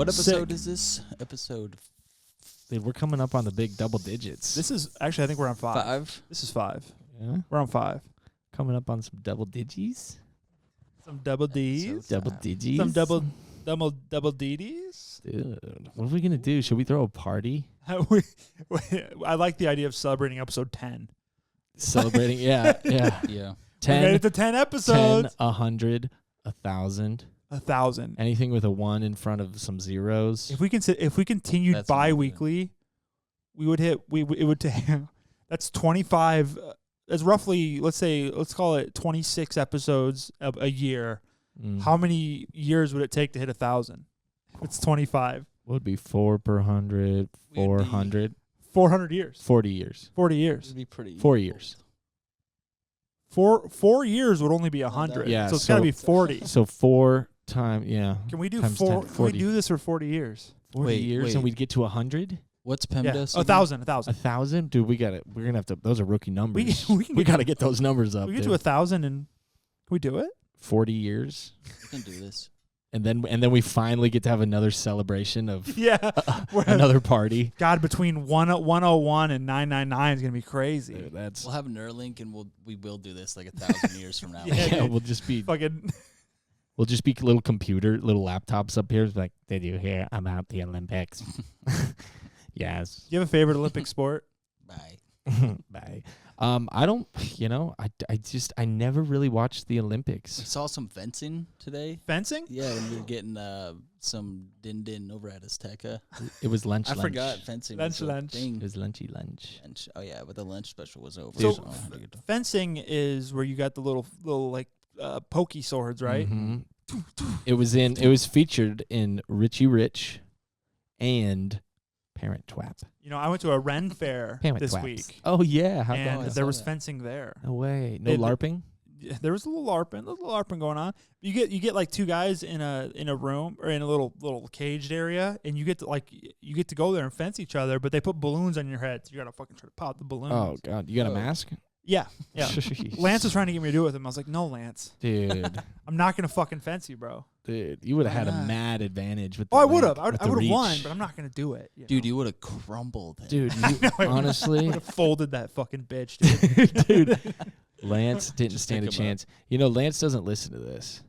What episode is this? Episode. Dude, we're coming up on the big double digits. This is actually, I think we're on 5. 5. This is 5. Yeah, We're on 5. coming up on some double digits. Some double D's. Double digits. Some double DDs. Dude, what are we gonna do? Should we throw a party? I like the idea of celebrating episode 10. Celebrating, yeah. Yeah. We 10, made it to 10 episodes. 10, 100, 1,000. 1,000. Anything with a 1 in front of some zeros. If we continued That's bi-weekly, we would hit. It would take. That's 25. That's roughly. Let's call it 26 episodes a year. How many years would it take to hit 1,000? It's 25. Would be 4 per 100, 400. 400 years. 40 years. 40 years. It'd be pretty. 4 years. 4 years would only be 100. Yeah, so it's got to be 40. So 4 times, yeah. Can we do times 4? 10, Can we 40. do this for 40 years? 40 Wait, years wait. and we'd get to 100? What's Yeah, PEMDAS? 1,000. 1,000? Dude, we're gonna have to. Those are rookie numbers. We can we get gotta get those numbers up. We get dude. to 1,000 and can we do it? 40 years, We can do this. and then we finally get to have another celebration of Yeah. another party. God, between 101 and 999 is gonna be crazy. Dude, that's We'll have Neuralink, and we will do this like 1,000 years from now. Yeah, yeah. dude. We'll just be Fucking little laptops up here. It's like, did you hear about the Olympics? Yes. Do you have a favorite Olympic sport? Bye. Bye. I don't. I never really watched the I Olympics. saw some fencing today. Fencing? Yeah, and we were getting some din over at Azteca. It was lunch. I forgot fencing was a Lunch. thing. It was lunchy lunch. Lunch. Oh yeah, but the lunch special was over. So, I had to get to- Fencing is where you got the little like pokey swords, right? Mhm. It was featured in Richie Rich and Parent Twap. You know, I went to a Ren fair Parent this Twaps. week, Oh yeah, how and I about there saw was that. fencing there. No way. No It- LARPing? There was a little LARPing going on. You get like 2 guys in a room or in a little caged area, and you get to go there and fence each other. But they put balloons on your head, so you gotta fucking try to pop the balloons. Oh god, you got a Oh. mask? Yeah. Jeez. Lance was trying to get me to do it with him. I was like, no, Lance, Dude, I'm not gonna fucking fence you, bro. you would have had Why a not? mad advantage with. Oh, the I would link, have. I with would the have won, reach. but I'm not gonna do it. Dude, you would have crumbled. Him. Dude, I you, know, I honestly, would have folded that fucking bitch, dude. dude, Lance didn't Just stand a pick him up. chance. You know, Lance doesn't listen to this.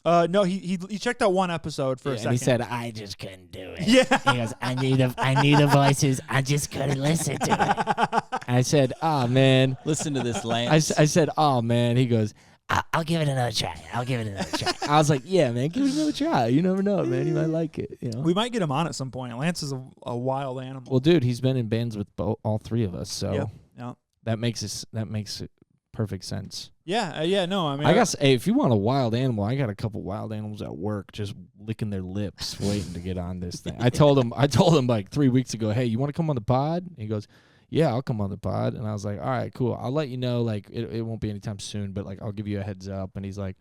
No, he checked out one episode for a Yeah, second. and he said, "I just couldn't do it." Yeah. He goes, "I need the voices. I just couldn't listen to it." I said, "Oh man." Listen to this, I Lance. said, "Oh man." He goes, I'll give it another try. I was like, "Yeah, man, give it another try. You never know, man. You might like it." You know. We might get him on at some point. Lance is a wild animal. Well, dude, he's been in bands with all 3 of us, so Yeah. that makes it perfect sense. Yeah. No, I mean, I guess, hey, if you want a wild animal, I got a couple wild animals at work just licking their lips, waiting to get on this thing. I told him like 3 weeks ago, "Hey, you want to come on the pod?" And he goes, "Yeah, I'll come on the pod." And I was like, "All right, cool. I'll let you know. Like, it won't be anytime soon, but like, I'll give you a heads up." And he's like,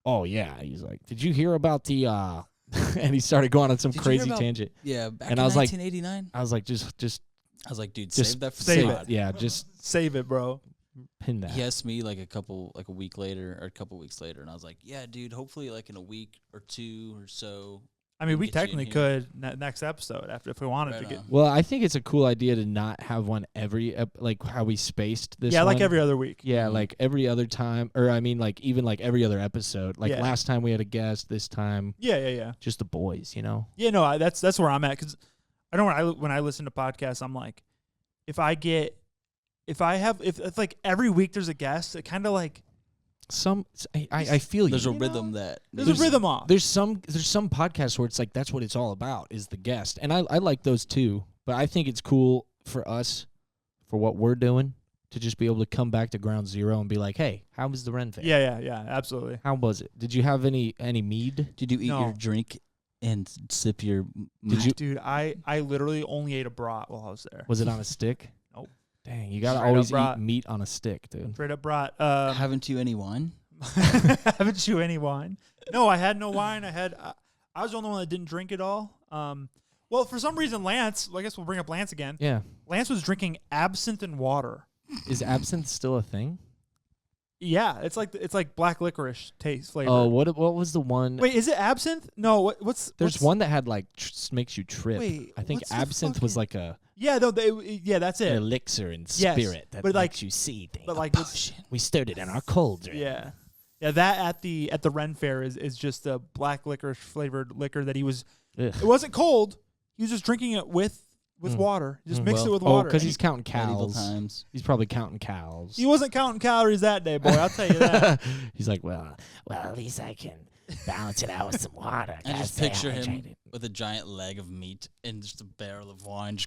"Oh yeah." He's like, "Did you hear about the?" And he started going on some Did you hear crazy about- tangent. Yeah, back And in I was like- 1989. I was like, just I was like, dude, just save that for save the it. pod. Yeah, just save it, bro. pin that. He asked me like a week later or a couple weeks later, and I was like, yeah, dude, hopefully like in a week or 2 or so. I mean, we Get you in technically here. could next episode if we wanted Right to get. on. Well, I think it's a cool idea to not have one every like how we spaced this. Yeah, like one. every other week. Yeah, Mhm. like every other time, or I mean, like even like every other episode. Like Yeah. last time we had a guest, this time Yeah. just the boys. You know. Yeah, no, that's where I'm at because I know when I listen to podcasts, I'm like, if like every week there's a guest, it kind of like I feel you. There's a You rhythm know, that there's a rhythm off. There's some podcasts where it's like that's what it's all about is the guest, and I like those too. But I think it's cool for us, for what we're doing, to just be able to come back to ground zero and be like, "Hey, how was the Ren Fair? Yeah, absolutely. How was it? Did you have any mead? Did you eat No. your drink and sip your? Did you? Dude, I literally only ate a brat while I was there. Was it on a stick? Nope. Dang, you gotta Straight up always eat brat. meat on a stick, dude. Straight up brat. Haven't you any wine? Haven't you any wine? No, I had no wine. I was the only one that didn't drink it all. Well, for some reason, Lance. I guess we'll bring up Lance again. Yeah. Lance was drinking absinthe and water. Is absinthe still a thing? Yeah, it's like black licorice taste flavor. Oh, what was the one? Wait, is it absinthe? No, what's There's what's, one that had like makes you trip. Wait, I think what's the absinthe was fucking- like a Yeah, no, that's an it. elixir and Yes, spirit that but, like- makes you see things. but, A like, it's- potion. We stirred it in our cauldron. Yeah. Yeah, that at the Ren Fair is just a black licorice flavored liquor that he was. Ugh. It wasn't cold. He was just drinking it with Mm. water. Just Mm. mixed it Well- with water. because he's counting Medieval cows. times. He's probably counting cows. He wasn't counting calories that day, boy. I'll tell you that. He's like, well, at least I can balance it out with some water. I Gotta just stay picture him hydrated." with a giant leg of meat and just a barrel of wine.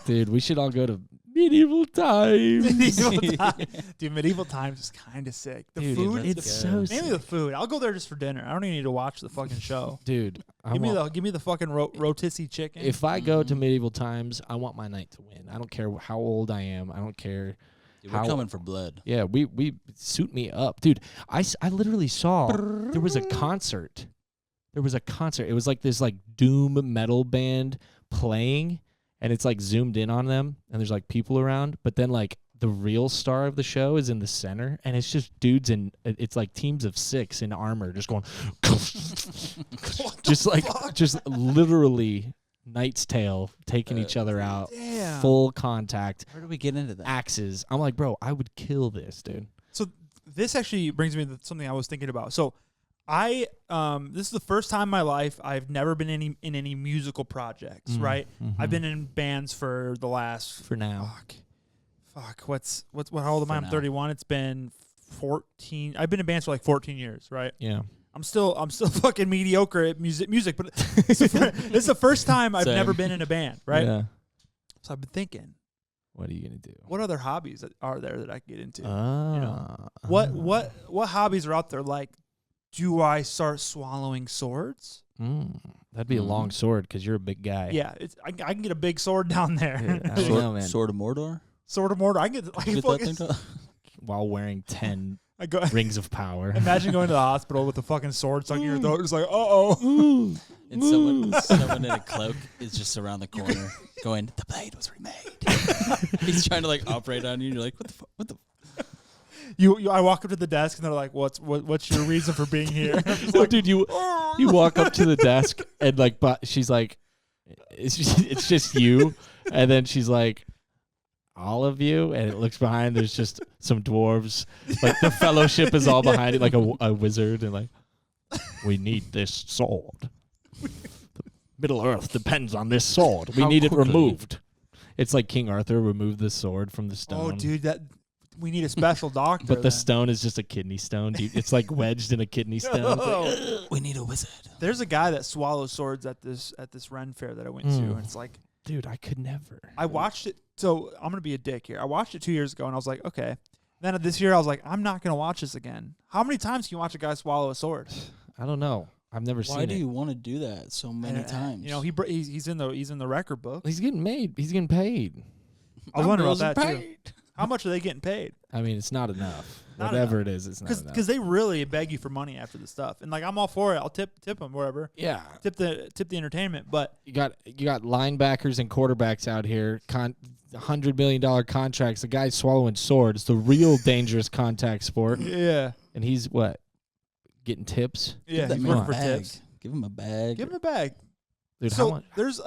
Dude, we should all go to medieval times. Medieval times. Dude, medieval times is kind of sick. The Dude, food, it's let's so go. mainly the food. I'll go there just for dinner. I don't even need to watch the fucking show. Dude, Give me the fucking rotisserie chicken. if I go to Mhm. medieval times, I want my knight to win. I don't care how old I am. I don't care. Dude, we're How- coming for blood. Yeah, we suit me up, dude. I literally saw there was a concert. There was a concert. It was like this like doom metal band playing, and it's like zoomed in on them, and there's like people around. But then like the real star of the show is in the center, and it's just dudes and it's like teams of 6 in armor, just going, just like just literally Knight's Tale taking each other out, Damn. full contact, Where do we get into that? axes. I'm like, bro, I would kill this, dude. So this actually brings me to something I was thinking about. So I this is the first time in my life I've never been in any musical projects, right? I've been in bands for the last for now. fuck how old am I? For I'm now. 31. It's been 14. I've been in bands for like 14 years, right? Yeah. I'm still fucking mediocre at music, but this is the first time I've Same. never been in a band, right? Yeah. So I've been thinking, What are you gonna do? what other hobbies are there that I can get into? Ah. What hobbies are out there? Like, do I start swallowing swords? That'd be a long Mm. sword because you're a big guy. Yeah, I can get a big sword down there. Yeah, I don't know, man. Sword of Mordor? Sword of Mordor. I can get. I, can Get that fucking, thing done? While wearing 10 I go. rings of power. Imagine going to the hospital with a fucking sword stuck in your throat. It's like, oh. And someone in a cloak is just around the corner going, the blade was remade. He's trying to like operate on you. And you're like, what the fuck? What the? I walk up to the desk and they're like, what's your reason for being here? I'm just Oh, like, dude, you walk up to the desk and like, but she's like, it's just you, and then she's like, all of you, and it looks behind. There's just some dwarves. Like the fellowship is all behind it, like a wizard, and like, we need this sword. The Middle Earth depends on this sword. We How need it quickly? removed. It's like King Arthur removed the sword from the stone. oh, dude, we need a special doctor. But the then. stone is just a kidney stone. Dude. It's like wedged in a kidney stone. It's like, We need a wizard. There's a guy that swallows swords at this Ren Fair that I went to, Mm. and it's like dude, I could never. I watched it. So I'm gonna be a dick here. I watched it 2 years ago, and I was like, okay. Then this year, I was like, I'm not gonna watch this again. How many times can you watch a guy swallow a sword? I don't know. I've never Why seen do it. you want to do that so many And, times? You know, he's in the record book. He's getting made. He's getting paid. I was wondering about Girls are that too. paid. How much are they getting paid? I mean, it's not enough. Not Whatever it is, it's not enough. Because they really beg you for money after the stuff, and like I'm all for it. I'll tip them wherever. yeah, Tip the entertainment, but you got linebackers and quarterbacks out here. $100 million contracts. The guy's swallowing swords. The real dangerous contact sport, yeah, and he's what? Getting tips, yeah, that he's man working a for bag. tips. Give him a bag. Give him a bag. dude. How So much? there's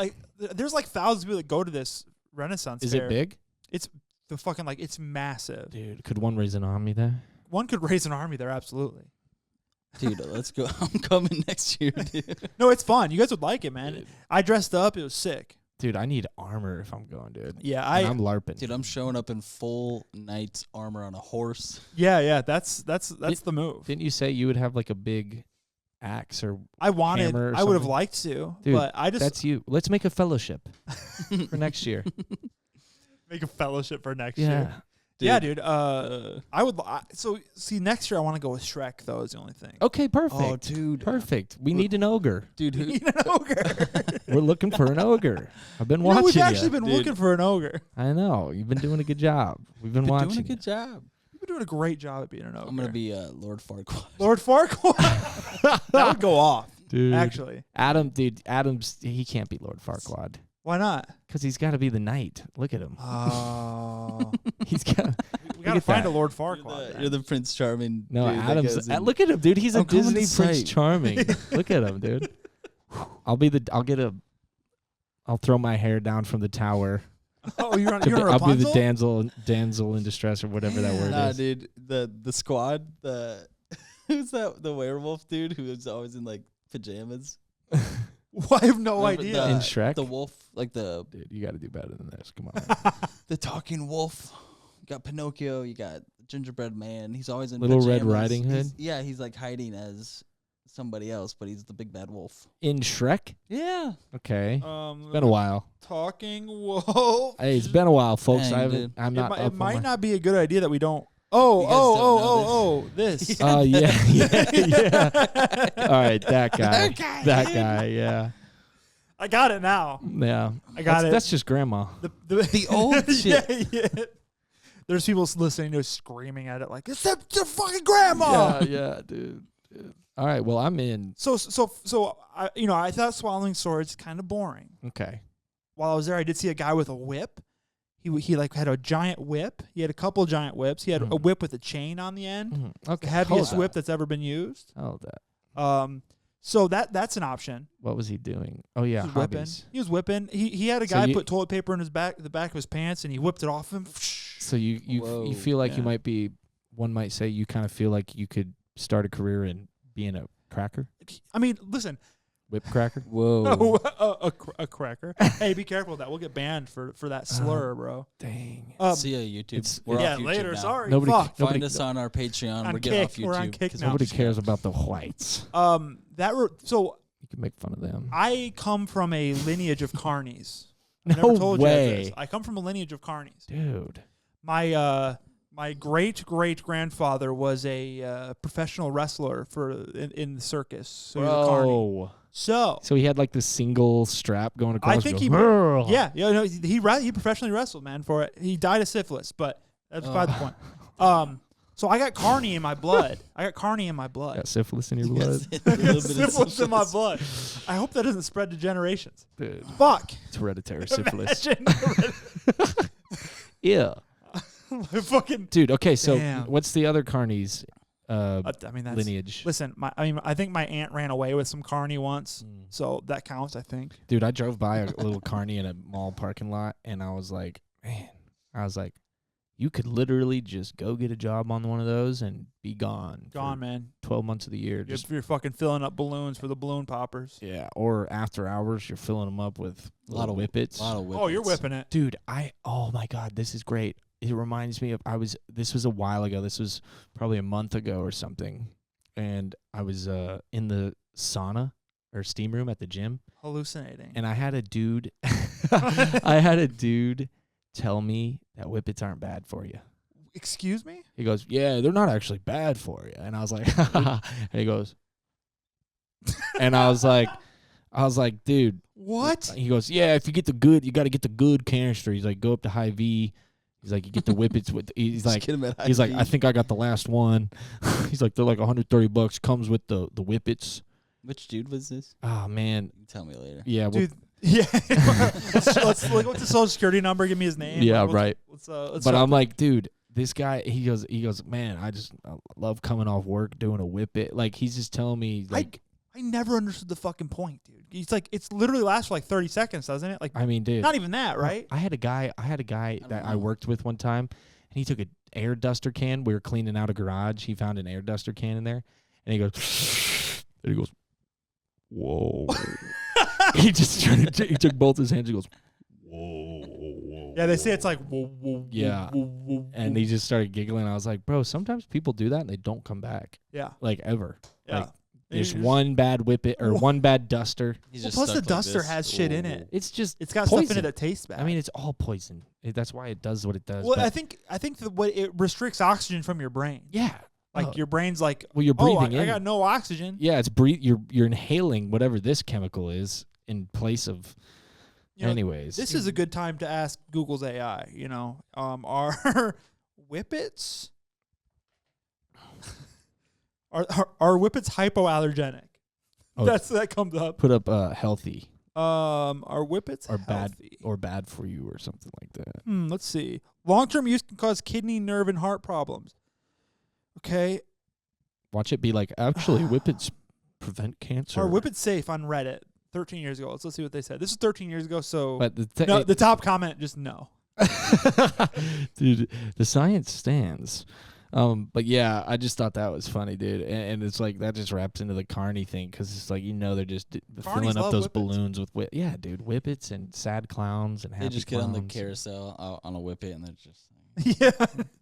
like thousands of people that go to this Renaissance Is fair. it big, It's the fucking like it's massive. dude? Could one raise an army there? One could raise an army there, absolutely. Dude, let's go. I'm coming next year, dude. No, it's fun. You guys would like it, man. Dude. I dressed up. It was sick. Dude, I need armor if I'm going, dude. Yeah, And I'm LARPing. Dude, I'm showing up in full knight's armor on a horse. yeah. That's the move. Didn't you say you would have like a big axe or I wanted. hammer or I would have something? liked to, Dude, but I just that's you. Let's make a fellowship for next year. make a fellowship for next Yeah. year. Yeah, dude. I would. So see, next year I want to go with Shrek. Though is the only thing. Okay, perfect. Oh, dude. Perfect. We need an ogre. Dude, We who, need an ogre. We're looking for an ogre. I've been You know, watching we've you. actually been Dude. looking for an ogre. I know. You've been doing a good job. We've been been watching doing a you. good job. You've been doing a great job at being an ogre. I'm going to be Lord Farquaad. Lord Farquaad. That would go off. Dude. Actually, Adam's he can't be Lord Farquaad. Why not? Because he's got to be the knight. Look at him. Oh. He's got. We got to find that. a Lord Farquaad. You're the Prince Charming. No, dude that Adam's. goes in- Look at him, dude. He's a I'm coming to Disney Prince sight. Charming. Look at him, dude. I'll throw my hair down from the tower. Oh, you're on I'll be the Rapunzel? damsel in distress or whatever that word Nah, is. dude. The squad. Who's that? The werewolf dude who is always in like pajamas. I have no Remember idea. In Shrek? The wolf, like the Dude, you got to do better than this. Come on. the talking wolf. You got Pinocchio. You got Gingerbread Man. He's always in Little Red pajamas. Riding Hood? He's like hiding as somebody else, but he's the big bad wolf. In Shrek? Yeah. Okay. Um, It's been a while. Talking wolf. Hey, it's been a while, folks. Dang, I haven't. dude. I'm not. It up on might my- not be a good idea that we don't. You guys don't know This. Oh yeah. All right, that guy. That guy, dude. Yeah. I got it now. Yeah. I got it. That's just grandma. The old shit. Yeah. There's people listening to us screaming at it like, it's the fucking grandma. Yeah, dude. All right. Well, I'm in. So I thought swallowing swords kind of boring. Okay. While I was there, I did see a guy with a whip. He like had a giant whip. He had a couple giant whips. He had a whip with a chain on the end. Mhm. Okay. The heaviest Hold whip that's ever been used. that. Hold that. So that's an option. What was he doing? Oh yeah, He was whipping. hobbies. He was whipping. He had a So guy you- put toilet paper in the back of his pants, and he whipped it off him. So you Whoa, feel like you yeah. might be. One might say you kind of feel like you could start a career in being a cracker, I mean, listen, whip cracker. Whoa. a cracker. Hey, be careful with that. We'll get banned for that slur, bro. Dang. See ya, YouTube. it's- We're yeah, off YouTube later. now. Sorry. Nobody- Fuck. nobody- Find us on our Patreon. On We're getting off Kick. YouTube. We're on Kick 'cause now. Nobody we're cares about the whites. So You can make fun of them. I come from a lineage of carnies. I No never told you way. this. I come from a lineage of carnies. Dude. My great grandfather was a professional wrestler in the circus. So he was a carny. Bro. So So he had like the single strap going across. I think he he, goes, yeah, no, he professionally wrestled, man. For it, he died of syphilis, but that's beside the point. So I got carny in my blood. got syphilis in your blood. I got syphilis in my blood. I hope that doesn't spread to generations. Dude, Fuck. it's hereditary syphilis. Imagine. Yeah. Fucking. Dude, okay, so Damn. what's the other carnies I mean, that's lineage? Listen, I think my aunt ran away with some carny once, so that counts. I think. Dude, I drove by a little carny in a mall parking lot, and I was like, you could literally just go get a job on one of those and be gone. Gone, for man. 12 months of the year. You're fucking filling up balloons for the balloon poppers. Yeah, or after hours, you're filling them up with a lot of whippets. A lot of whippets. Oh, you're whipping it. Dude, oh my God, this is great. It reminds me of, this was a while ago. This was probably a month ago or something. And I was in the sauna or steam room at the gym. Hallucinating. And I had a dude, tell me that whippets aren't bad for you. Excuse me? He goes, yeah, they're not actually bad for you. And I was like, and he goes, and I was like, dude. What? He goes, yeah, if you get you got to get the good canister. He's like, go up to high V. He's like, you get the whippets with. He's like, I think I got the last one. He's like, they're like $130. Comes with the whippets. Which dude was this? Oh man, You tell me later. yeah, Dude, yeah. let's look what's the social security number. Give me his name. Yeah, Let's- right. Let's but start. I'm like, dude, this guy. He goes, man, I love coming off work doing a whippet. Like he's just telling me, like, I never understood the fucking point, dude. It's like it's literally lasts for like 30 seconds, doesn't it? Like I mean, dude, not even that, right? I had a guy that I worked with one time, and he took an air duster can. We were cleaning out a garage. He found an air duster can in there, and he goes, whoa. He just he took both his hands. He goes, whoa. Yeah, they say it's like whoa, whoa, Yeah. whoa, whoa, whoa. And he just started giggling. I was like, bro, sometimes people do that and they don't come back, yeah, like ever. yeah. Like, there's one bad whippet or one bad duster. He's Well, just plus the stuck like duster this. has shit in it. It's just It's got poison. stuff in it that tastes bad. I mean, it's all poison. That's why it does what it does. well, but I think what it restricts oxygen from your brain. yeah, Like your brain's like, well, you're breathing I in. got no oxygen. Yeah, it's you're inhaling whatever this chemical is in place of. You know, Anyways, This is a good time to ask Google's AI. You know, are whippets are whippets hypoallergenic? Oh. That comes up. put up healthy. Are Whippets or bad healthy? or bad for you or something like that. Let's see. Long-term use can cause kidney, nerve, and heart problems. Okay. Watch it be like, actually, Whippets prevent cancer. Are Whippets safe on Reddit 13 years ago? Let's see what they said. This is 13 years ago, so But the top comment just no. Dude, the science stands. But yeah, I just thought that was funny, dude. And it's like that just wraps into the carny thing because it's like they're just filling up those Whippets. balloons with yeah, dude, Whippets and sad clowns and happy They just get on the clowns. carousel on a whippet and they're just. Yeah.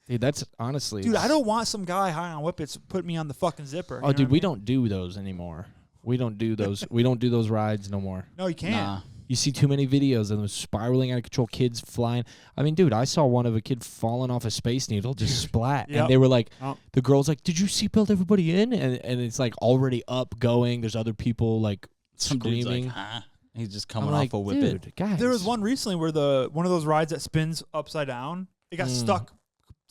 Dude, that's honestly, Dude, I don't want some guy high on Whippets put me on the fucking zipper. Oh, dude, we don't do those anymore. We don't do those. We don't do those rides no more. No, you can't. Nah. You see too many videos of them spiraling out of control, kids flying. I mean, dude, I saw one of a kid falling off a Space Needle, just splat. Yep. And they were like, Oh. the girl's like, did you seatbelt everybody in? And it's like already up going. There's other people like Some dude's screaming. like, huh? He's just I'm coming like, off a whippet. dude, guys. There was one recently where one of those rides that spins upside down, it got stuck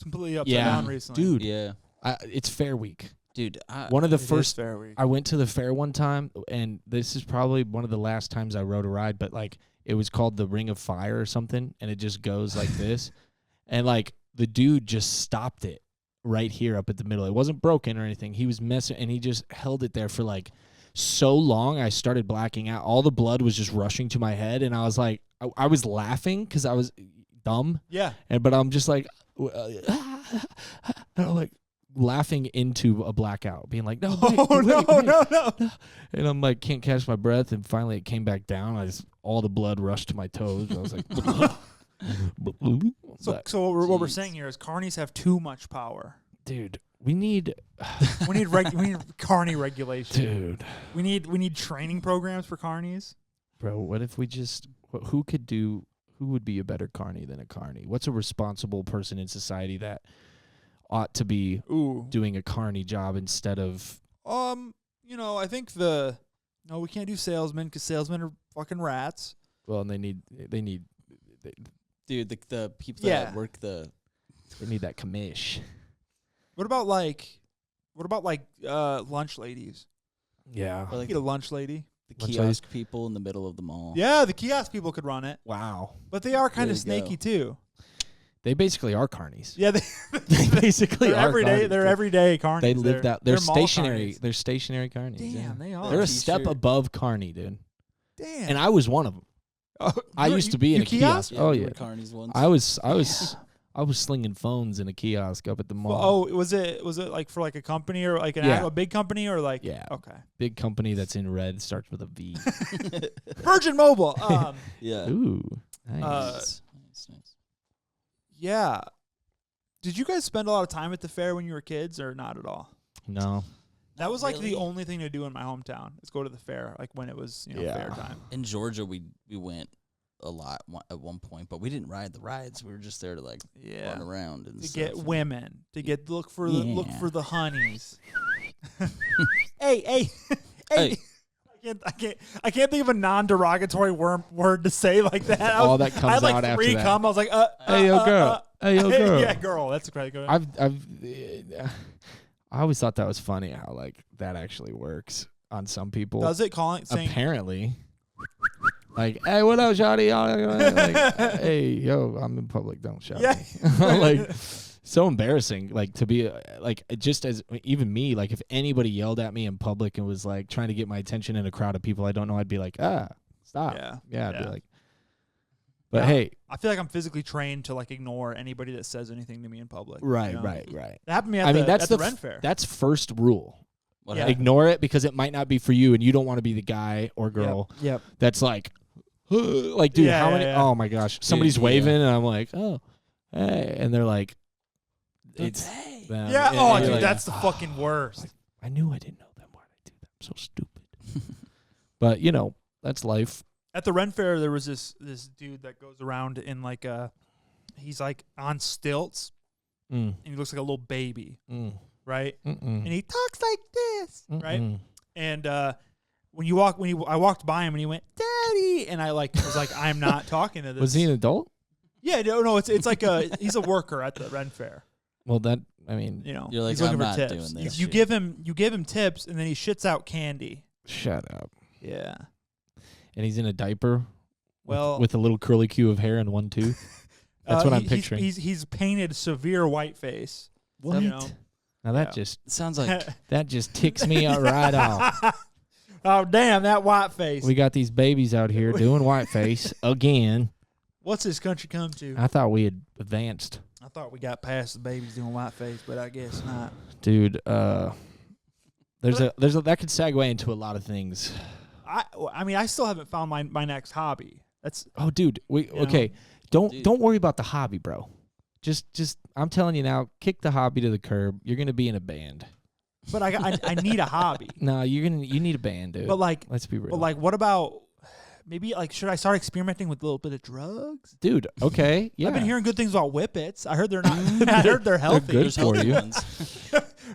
completely upside down recently. Dude, Yeah. it's Fair Week. Dude, One of the It is first, Fair Week. I went to the fair one time, and this is probably one of the last times I rode a ride, but like it was called the Ring of Fire or something, and it just goes like this. And like the dude just stopped it right here up at the middle. It wasn't broken or anything. He was messing, and he just held it there for like so long. I started blacking out. All the blood was just rushing to my head, and I was like, I was laughing because I was dumb. Yeah. But I'm just like, I'm like laughing into a blackout, being like, no, wait, no. and I'm like, can't catch my breath, and finally it came back down. All the blood rushed to my toes. I was like, So what we're saying here is carnies have too much power. dude, we need We need carny regulation. dude, We need training programs for carnies. bro, what if we just who would be a better carny than a carny? What's a responsible person in society that ought to be doing a carny job instead of I think we can't do salesmen because salesmen are fucking rats. well, and they need dude, the people that work they need that commish. What about lunch ladies? Yeah. or like Get a lunch lady. the Lunch kiosk people in the middle of the mall. Yeah, the kiosk people could run it, Wow. but they are kind There of you go. snaky too. They basically are carnies. Yeah, They basically they're are everyday. carnies. They're everyday carnies. They live that. They're mall stationary. carnies. They're stationary carnies. Damn, yeah. they are. They're a step T-shirt. above carny, dude. Damn. And I was one of them. I used to be in a kiosk. Yeah, Oh we yeah. were carnies once. I was slinging phones in a kiosk up at the mall. Oh, was it like for like a company or like Yeah. a big company or like Yeah. Okay. Big company that's in red, starts with a V. Virgin Mobile. yeah. Ooh. Nice. Nice. Yeah. Did you guys spend a lot of time at the fair when you were kids or not at all? no. That was like really. the only thing to do in my hometown is go to the fair, like when it was Yeah. fair time. In Georgia, we went a lot at one point, but we didn't ride the rides. We were just there to like run around and To stuff. get women, to get look for Yeah. the honeys. hey. Hey. I can't think of a non-derogatory word to say like that. All that comes I had like out after 3 that. come. I was like, Hey, yo, girl. Hey, yo, girl. Yeah, girl. That's great. Go ahead. I always thought that was funny how like that actually works on some people. Does it saying Apparently. Like, hey, what up, shawty? Like, hey, yo, I'm in public. Don't shout Yeah. at me. Like, so embarrassing. Like, to be, like, just as, even me, like, if anybody yelled at me in public and was, like, trying to get my attention in a crowd of people I don't know, I'd be like, stop. Yeah, I'd be like, but Yeah. hey. I feel like I'm physically trained to like ignore anybody that says anything to me in public. Right. That happened to me at the Ren Fair. That's first rule. What Yeah. happened? Ignore it because it might not be for you, and you don't want to be the guy or girl Yep. that's like, like, dude, Yeah, how yeah, many? yeah. Oh my gosh, somebody's yeah. waving, and I'm like, oh, hey, and they're like, it's Hey. them. Yeah. And Oh, you're dude, like, that's the fucking worst. I knew I didn't know them. Why did I do that? I'm so stupid. But that's life. At the Ren Fair, there was this dude that goes around in like he's like on stilts Mm, and he looks like a little baby, mm, right? mm-mm, And he talks like this, right? mm-mm. And I walked by him and he went, "Daddy," and I was like, I'm not talking to this. Was he an adult? Yeah, no, it's like he's a worker at the Ren Fair. Well, I mean, You're like, he's looking I'm for not tips. doing this You shit. give him tips and then he shits out candy. shut up. Yeah. and he's in a diaper. Well, with a little curly cue of hair and one tooth. That's what I'm picturing. He's painted severe white face. What? You know? Now that just sounds like that just ticks me right off. Oh damn, that white face. We got these babies out here doing whiteface again. What's this country come to? I thought we had advanced. I thought we got past the babies doing whiteface, but I guess not. Dude, there's a that could segue into a lot of things. I mean, I still haven't found my next hobby. That's dude, okay. Don't worry about the hobby, bro. Just I'm telling you now, kick the hobby to the curb. You're gonna be in a band. But I need a hobby. No, you need a band, dude. But like, let's be real. But like, what about maybe like should I start experimenting with a little bit of drugs? Dude, okay, yeah. I've been hearing good things about Whippets. I heard they're not. I heard they're healthy. They're good for you.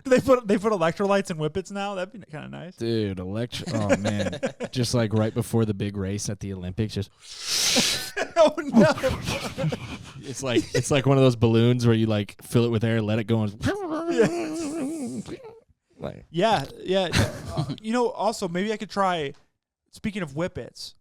Do they put electrolytes in Whippets now? That'd be kind of nice. Dude, oh man, just like right before the big race at the Olympics, just. Oh no! It's like one of those balloons where you like fill it with air, let it go, and like yeah. You know, also maybe I could try. Speaking of Whippets,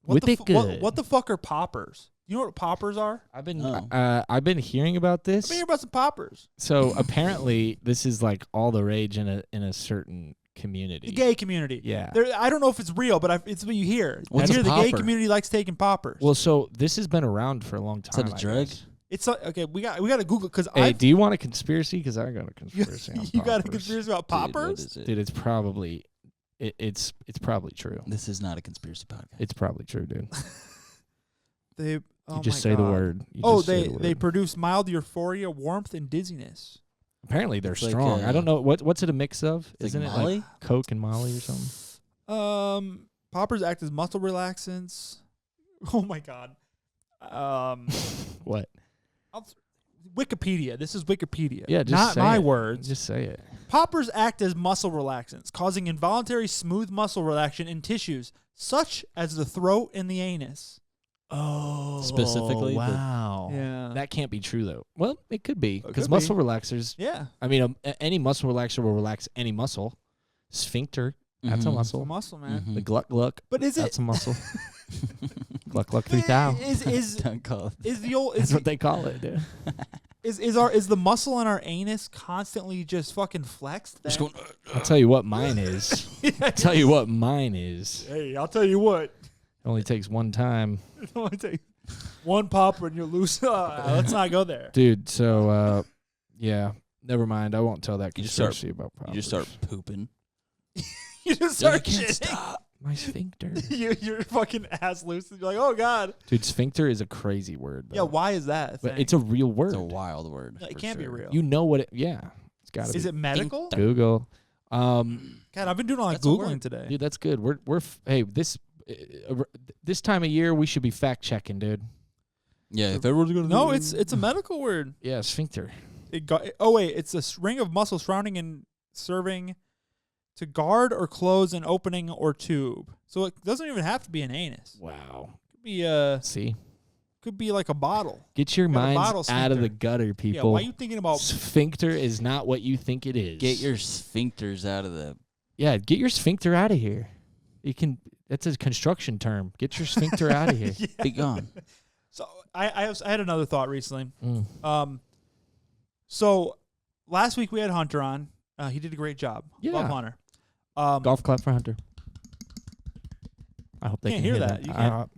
what the fuck are poppers? You know what poppers are? I've been hearing about this. I've been hearing about some poppers. So apparently, this is like all the rage in a certain community, the gay community. Yeah, I don't know if it's real, but it's what you hear. What's you hear a the popper? gay community likes taking poppers. Well, so this has been around for a long time. Is that a drug? It's okay. We got to Google because hey, do you want a conspiracy? Because I got a conspiracy. on You got a poppers. conspiracy about poppers? Dude, what is it? Dude, it's probably it's probably true. This is not a conspiracy podcast. It's probably true, dude. They You just say the word. They produce mild euphoria, warmth, and dizziness. Apparently they're It's like, strong. I don't know what's it a mix of? It's Isn't like it Molly? like Coke and Molly or something? Poppers act as muscle relaxants. Oh my god. What? Wikipedia. This is Wikipedia. Yeah, just not say my it. words. Just say it. Poppers act as muscle relaxants, causing involuntary smooth muscle relaxation in tissues such as the throat and the anus. Oh, Specifically, wow. Yeah. That can't be true though. Well, it could be It because could muscle relaxers. Yeah. I mean, any muscle relaxer will relax any muscle. Sphincter, that's a Mhm. muscle. It's a muscle, man. Mhm. The gluck gluck, But is that's it a muscle. Gluck gluck 3000. Don't call it. Is the old That's is what they call it, dude. is the muscle in our anus constantly just fucking flexed? Just then? going, I'll tell you what mine is. I'll tell you what mine is. Hey, I'll tell you what. It only takes one time. It only takes one popper and you're loose. Let's not go there. Dude, so yeah, never mind. I won't tell that You just start- conspiracy about poppers. you just start pooping. You just You're start like, I can't shitting. stop. my sphincter. Your fucking ass loose. And you're like, oh god. Dude, sphincter is a crazy word. Though. Yeah, why is that? But it's a real word. It's a wild word. It for can't be sure. real. You know what it? Yeah, it's got to be. Is it medical? Google? God, I've been doing a lot of That's a googling word. today. Dude, that's good. Hey, this time of year we should be fact checking, dude. Yeah, if everyone's gonna. No, it's a medical word. Yeah, sphincter. It's a ring of muscle surrounding and serving to guard or close an opening or tube. So it doesn't even have to be an anus. Wow. Could be like a bottle. Get your Got a bottle minds out of the sphincter. gutter, Yeah, people. why are you thinking about Sphincter is not what you think it is. Get your sphincters out of the. Yeah, get your sphincter out of here. You can. That's a construction term. Get your sphincter out of here. Be gone. So I had another thought recently. Mm. So last week we had Hunter on. He did a great job. Yeah. Love Hunter. Golf clap for Hunter. I hope they Can't can hear hear that. that. You can't.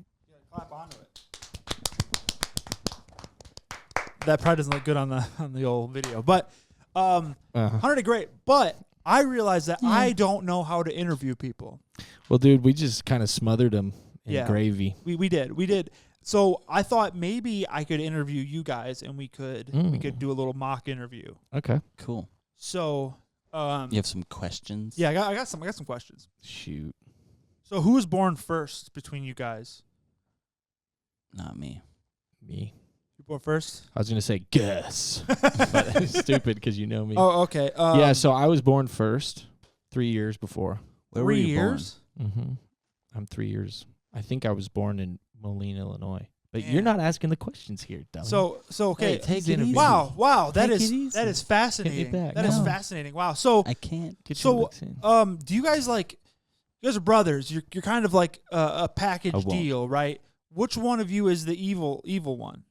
Clap onto it. That probably doesn't look good on the old video, but Hunter did great. But I realized that I don't know how to interview people. Well, dude, we just kind of smothered him in gravy. We did. So I thought maybe I could interview you guys, and we could do a little mock interview. Okay. Cool. So You have some questions? yeah, I got some questions. Shoot. So who was born first between you guys? Not me. Me. You born first? I was going to say guess. But it's stupid because you know me. Oh, okay. Yeah, so I was born first 3 years before. Where were you 3 years? Mm-hmm. I'm 3 years. I think I was born in Moline, Illinois. But Yeah. you're not asking the questions here, dummy. So okay. Hey, take He's it interviewing. easy. Wow, that Take it is easy. fascinating. back. That is No. fascinating. Wow. So I can't. Get your so licks in. do you guys You guys are brothers. You're kind of like a package I won't. deal, right? Which one of you is the evil one?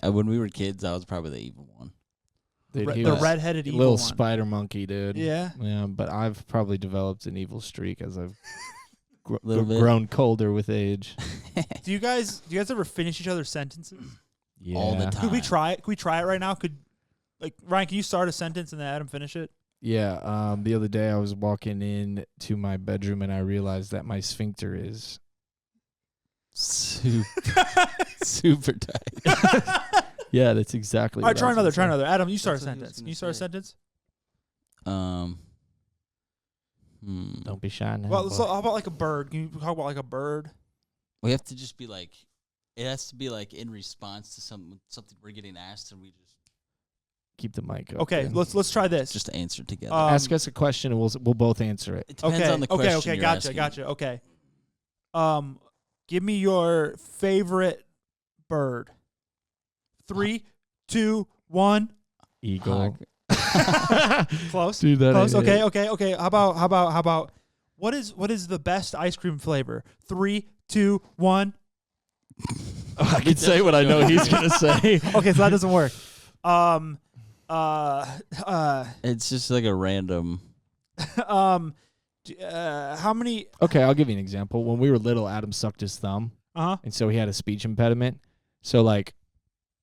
When we were kids, I was probably the evil one. Dude, he The was redheaded evil little one. spider monkey, dude. Yeah. Yeah, but I've probably developed an evil streak as I've Little bit. grown colder with age. Do you guys ever finish each other's sentences? Yeah. All the time. Could we try it? Could we try it right now? Ryan, can you start a sentence and then Adam finish it? Yeah. The other day I was walking in to my bedroom and I realized that my sphincter is Super tight. Yeah, that's exactly. All right, what I try was another. gonna Try say. another. Adam, you start a That's what he was sentence. gonna Can you start a say. sentence? Don't be shy now. Well, boy. so how about like a bird? Can you talk about like a bird? We have to just be like, it has to be like in response to something we're getting asked, and we Keep the mic up. Okay, dude. let's try this. just answer together. Ask us a question and we'll both answer it. It depends okay, on the question. okay, you're gotcha, asking. gotcha. Okay. Give me your favorite bird. 3, 2, 1. Eagle. Close. Dude, that Close. ain't it. Okay. How about what is the best ice cream flavor? 3, 2, 1. I can say what I know he's gonna say. Okay, so that doesn't work. It's just like a random. How many? Okay, I'll give you an example. When we were little, Adam sucked his thumb, and so he had a speech impediment. So like,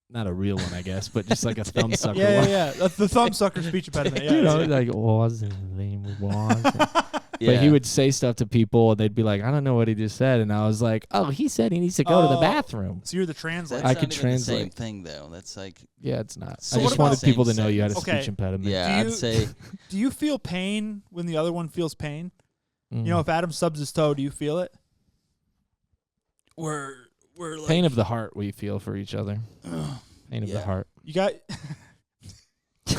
not a real one, I guess, but just like a thumb sucker. Yeah. That's the thumb sucker speech impediment. Yeah, You know, yeah. like was But he would say stuff to people, and they'd be like, "I don't know what he just said," and I was like, "Oh, he said he needs to go to the Oh. bathroom." So you're the That's translator. I not could even the same translate. thing though. That's like, Yeah, it's not. So I what just about- wanted people to Same know you had a sentence. speech impediment. yeah, Do I'd say Do you feel pain when the other one feels pain? Mm. You know, if Adam stubs his toe, do you feel it? we're like pain of the heart we feel for each other. Pain of the Yeah. heart. You got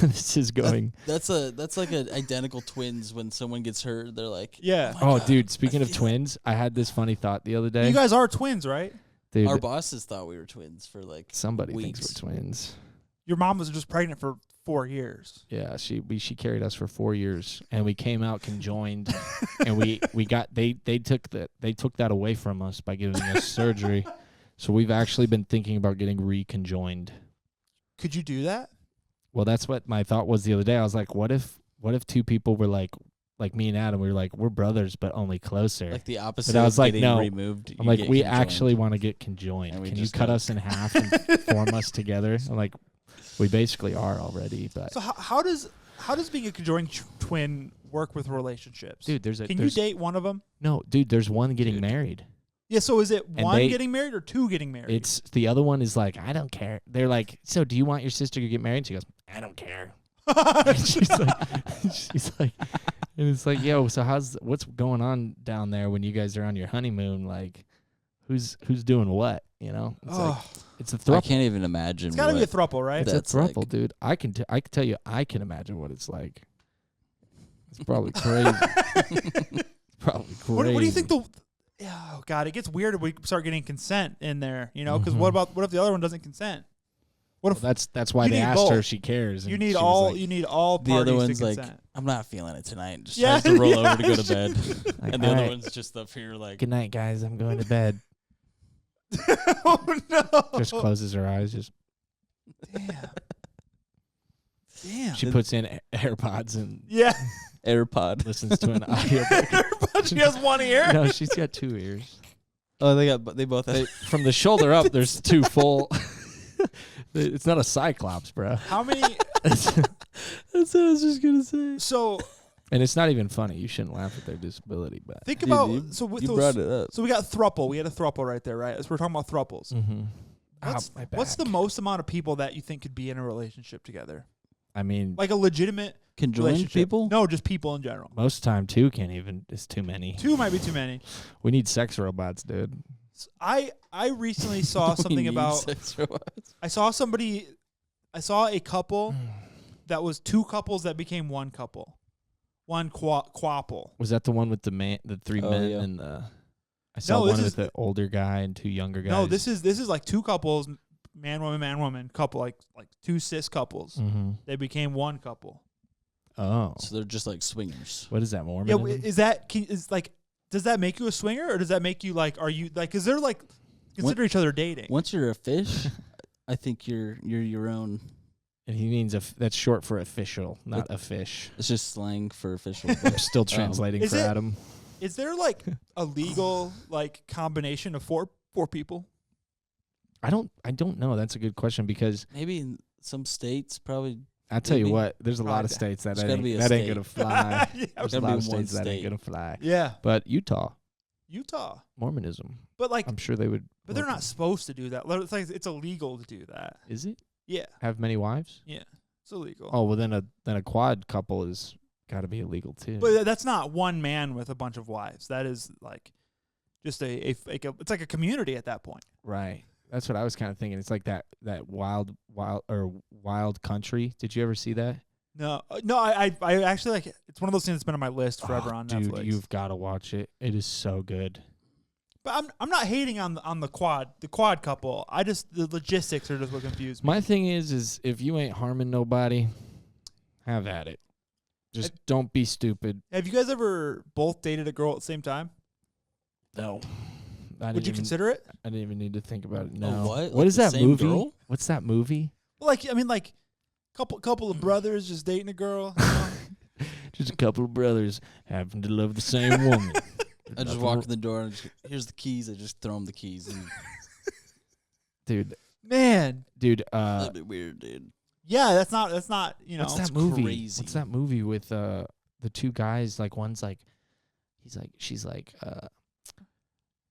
This is going. That's like an identical twins. When someone gets hurt, they're like, yeah. my Oh, God, dude. Speaking I of feel twins, I had this funny thought the other day. You guys are twins, right? Dude, Our bosses thought we were twins for like somebody weeks. thinks we're twins. Your mom was just pregnant for 4 years. Yeah, she carried us for 4 years, and we came out conjoined, and we got they took that away from us by giving us surgery. So we've actually been thinking about getting reconjoined. Could you do that? Well, that's what my thought was the other day. I was like, what if two people were like me and Adam? We were like, we're brothers, but only closer. like the opposite. I was of like, getting no. removed. I'm you like, get we conjoined. actually want to get conjoined. And we Can you just cut don't. us in half and form us together? I'm like, we basically are already, but So how does being a conjoined twin work with relationships? dude, Can you date one of them? no, dude. There's one getting Dude. married. Yeah. So is it And one they- getting married or two getting married? It's the other one is like, I don't care. They're like, so do you want your sister to get married? She goes, I don't care. And she's like, and it's like, yo, so what's going on down there when you guys are on your honeymoon? Like, who's doing what? You know, it's like, it's a I throuple. can't even imagine. It's got to be a what- throuple, right? It's a that's like- throuple, dude. I can tell you, I can imagine what it's like. It's probably crazy. Probably crazy. What do you think Oh God, it gets weird if we start getting consent in there. You know, because Mhm. what if the other one doesn't consent? What if Well, that's why You they need asked her both. if she cares. you and need she was all like, you need all The parties other one's to like, consent? I'm not feeling it tonight. And just Yeah, tries to roll yeah. over to go to bed. like, And the "All other right, one's just up here like, good night, guys. I'm going to bed. Oh no! Just closes her eyes. Just Damn. she puts in AirPods and Yeah. AirPod. listens to an audiobook. But she has one ear. No, she's got 2 ears. Oh, they both have. From the shoulder up, there's 2 full. It's not a cyclops, bro. How many? That's what I was just gonna say. So And it's not even funny. You shouldn't laugh at their disability, but. think Dude, about you- so with You those. brought it up. So we got throuple. We had a throuple right there, right? As we're talking about throuples. Mm-hmm. What's the most amount of people that you think could be in a relationship together? I mean, Like a legitimate Conjoined relationship. people? No, just people in general. most time 2 can't even. It's too many. 2 might be too many. We need sex robots, dude. I recently saw We something need about. sex robots. I saw a couple that was 2 couples that became 1 couple. One quapple. Was that the one with the 3 Oh, men yeah. and the? I saw No, this one is- with the older guy and 2 younger guys. No, this is like 2 couples, man, woman, couple, like 2 cis couples. Mm-hmm. They became 1 couple. Oh. So they're just like swingers. What is that, Yeah, Mormonism? does that make you a swinger, or does that make you like? Are you like? Is there like consider each other dating? Once you're a fish, I think you're your own. And he means that's short for official, not a fish. It's just slang for official. I'm still translating Is for it- Adam. Is there like a legal like combination of four people? I don't know. That's a good question because Maybe in some states, probably. I tell you Maybe. what, there's a lot of Probably. states that There's gotta ain't, be a that ain't state. gonna fly. Yeah. There's a gotta lot be of one states that ain't state. gonna fly. Yeah, But Utah, Utah. Mormonism, But like, I'm sure they would. but they're not supposed to do that. It's like it's illegal to do that. Is it? Yeah, Have many wives? yeah, it's illegal. Oh well, then a quad couple is got to be illegal too. But that's not one man with a bunch of wives. That is like just it's like a community at that point. Right. That's what I was kind of thinking. It's like that wild country. Did you ever see that? No, I actually like. It's one of those things that's been on my list forever on dude, Netflix. you've got to watch it. It is so good. But I'm not hating on the quad couple. I just the logistics are just what confuse me. My thing is if you ain't harming nobody, have at it. Just don't be stupid. Have you guys ever both dated a girl at the same time? No. Would you consider it? I didn't even need to think about it. No. what? What Like is the that same movie? girl? What's that movie? Like I mean, like couple of brothers just dating a girl. You know? Just a couple of brothers having to love the same woman. I just walk in the door and here's the keys. I just throw them the keys. And Dude, Man, that'd be weird, dude. yeah, that's not you know. what's that it's movie? crazy. What's that movie with the two guys? Like one's like, she's like,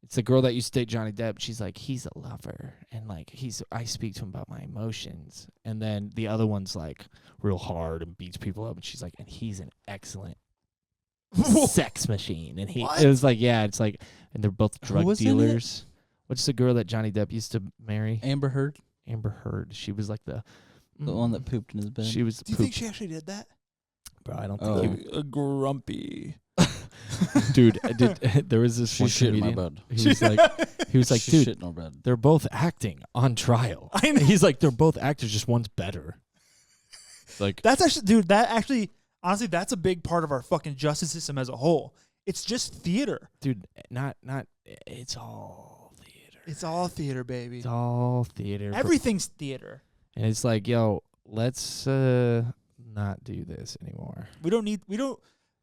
it's the girl that used to date Johnny Depp. She's like, he's a lover, and like I speak to him about my emotions. And then the other one's like real hard and beats people up, and she's like, and he's an excellent sex machine. And What? it was like, yeah, it's like, and they're both drug was in it? dealers. What's the girl that Johnny Depp used to marry? Amber Heard, Amber Heard. She was like the one that pooped in his bed. She was the Do you think she actually did that? bro. I don't Oh. think Grumpy. dude. There was this She one shit in my comedian. bed. He was like, She dude, shit in our bed. they're both acting on trial. I know. He's like, they're both actors, just one's better. Like, That's actually, dude. That actually, honestly, that's a big part of our fucking justice system as a whole. It's just theater. dude, not. It's all theater. It's all theater, baby. It's all theater. Everything's theater. And it's like, yo, let's not do this anymore. We don't.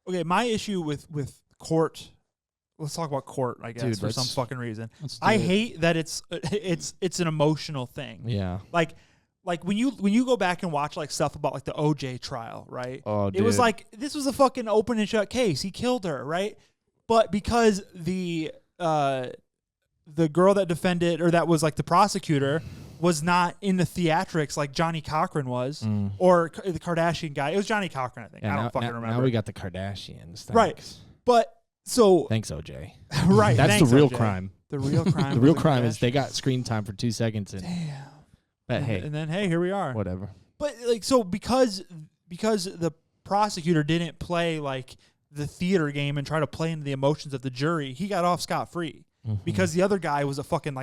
Okay, my issue with court. Let's talk about court. I guess Dude, for some let's- fucking reason. Let's do I it. hate that it's an emotional thing. Yeah. Like when you go back and watch like stuff about like the OJ trial, right? Oh, dude. It was like this was a fucking open and shut case. He killed her, right? But because the girl that defended or that was like the prosecutor was not in the theatrics like Johnny Cochran was, or the Kardashian guy. It was Johnny Cochran, I think. Yeah, I don't fucking remember. Now we got the Kardashians. Right. Thanks. But so Thanks, OJ. right, That's thanks, the real OJ. crime. The real crime. The real was crime is they got Kardashians. screen time for 2 seconds and Damn. but hey, And then hey, here we are. whatever. But like so because the prosecutor didn't play like the theater game and try to play into the emotions of the jury, he got off scot-free. Because the other guy was a fucking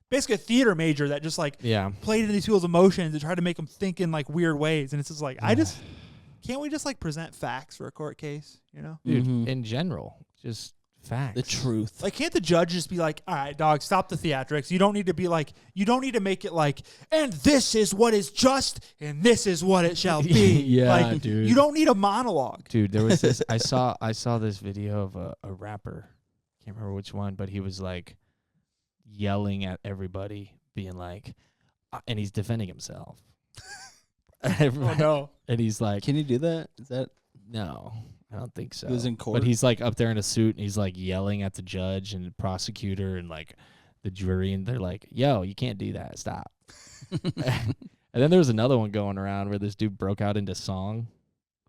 basically a theater major that just like yeah. played into these people's emotions and tried to make them think in like weird ways. And it's just like can't we just like present facts for a court case, you know? Dude, Mhm. in general, just facts. The truth. Like, can't the judge just be like, all right, dog, stop the theatrics. You don't need to be like, you don't need to make it like, and this is what is just, and this is what it shall be. Yeah, like, dude. You don't need a monologue. Dude, there was this. I saw this video of a rapper. Can't remember which one, but he was like yelling at everybody, being like, and he's defending himself. Oh, no. And he's like, Can you do that? Is that no, I don't think so. He was in court? But he's like up there in a suit, and he's like yelling at the judge and the prosecutor and like the jury, and they're like, "Yo, you can't do that. Stop." And then there was another one going around where this dude broke out into song.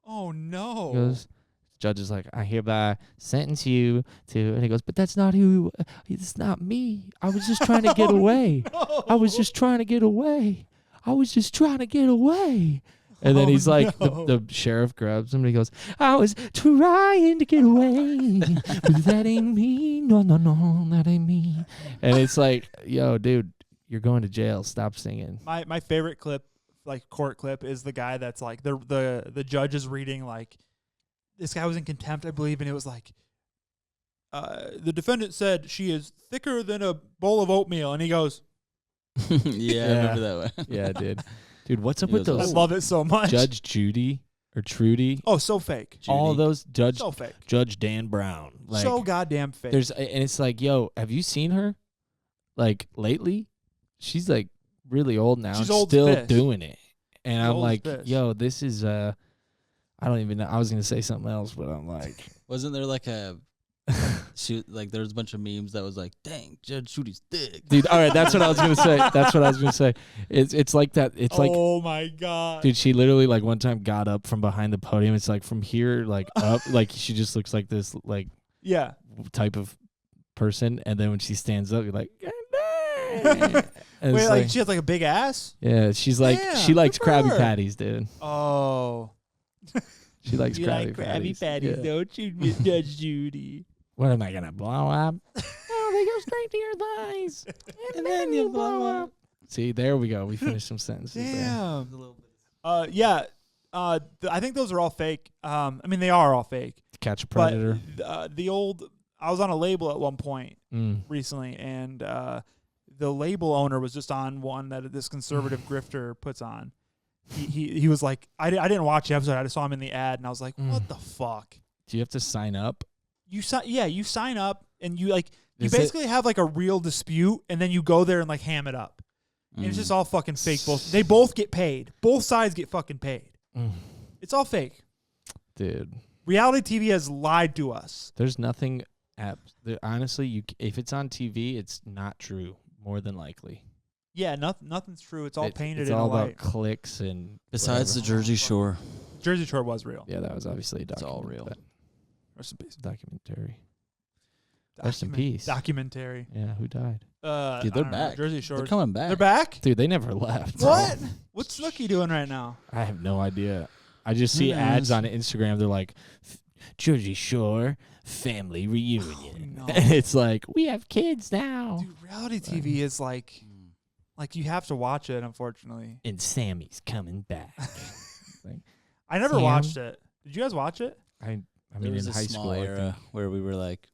Oh, He no. goes, judge is like, I hereby sentence you to, and he goes, but that's not who, it's not me. I was just trying to get away. I was just trying to get away. I was just trying to get away. And then Oh, he's like, no. the sheriff grabs him and he goes, I was trying to get away, but that ain't me. No, that ain't me. And it's like, yo, dude, you're going to jail. Stop singing. My favorite clip like court clip is the guy that's like the judge is reading like this guy was in contempt, I believe, and it was like the defendant said she is thicker than a bowl of oatmeal, and he goes, Yeah, I remember that one. Yeah, dude, what's up He with was I those? love it so much. Judge Judy or Trudy? Oh, so fake. All Judy. those So fake. Judge Dan Brown. Like, So goddamn fake. and it's like, yo, have you seen her? Like lately, she's like really old now. She's and old as still piss. doing it, and She's I'm old as like, piss. yo, this is I don't even know. I was gonna say something else, but I'm like, Wasn't there like a shoot? Like there was a bunch of memes that was like, "Dang, Judge Judy's thick." dude. All right, that's what I was gonna say. That's what I was gonna say. It's like that. It's like, oh my god. dude, she literally like one time got up from behind the podium. It's like from here, like up, like she just looks like this, like Yeah. type of person, and then when she stands up, you're like, and Wait, it's like she has like a big ass? yeah, she's like Damn, she likes good for Krabby her. Patties, dude. Oh. She likes You Krabby like Patties. Krabby Patties, Yeah. don't you, Miss Judge Judy? What am I gonna blow up? Oh, they go straight to your thighs, and then you blow up. See, there we go. We finished some sentences. There. Damn. Yeah. I think those are all fake. I mean, they are all fake. Catch a But predator. the old, I was on a label at one point Mm. recently, and the label owner was just on one that this conservative grifter puts on. He was like, I didn't watch the episode. I just saw him in the ad, and I was like, what the fuck? Do you have to sign up? You sign up, and you like you Is it- basically have like a real dispute, and then you go there and like ham it up. And it's just all fucking fake. They both get paid. Both sides get fucking paid. Mm. It's all fake. Dude, Reality TV has lied to us. there's nothing. Honestly, if it's on TV, it's not true. More than likely, Yeah, nothing's true. It's all painted It's in all a about light. clicks and. Besides the whatever. Jersey Shore. Jersey Shore was real. Yeah, that was obviously a It's all document- real. that- Rest in peace. documentary. Rest in peace. Documentary. Yeah, who died? Dude, I they're don't know, back. Jersey Shore. They're coming back. They're back? Dude, they never left. bro. What? What's Snooki doing right now? I have no idea. I just see Who ads knows? on Instagram. They're like, Jersey Shore family reunion. no. And it's like, we have kids now. Dude, reality TV is like you have to watch it, unfortunately. And Sammy's coming back. I never Sam? watched it. Did you guys watch it? I There mean, was in a high small school, era where we were like,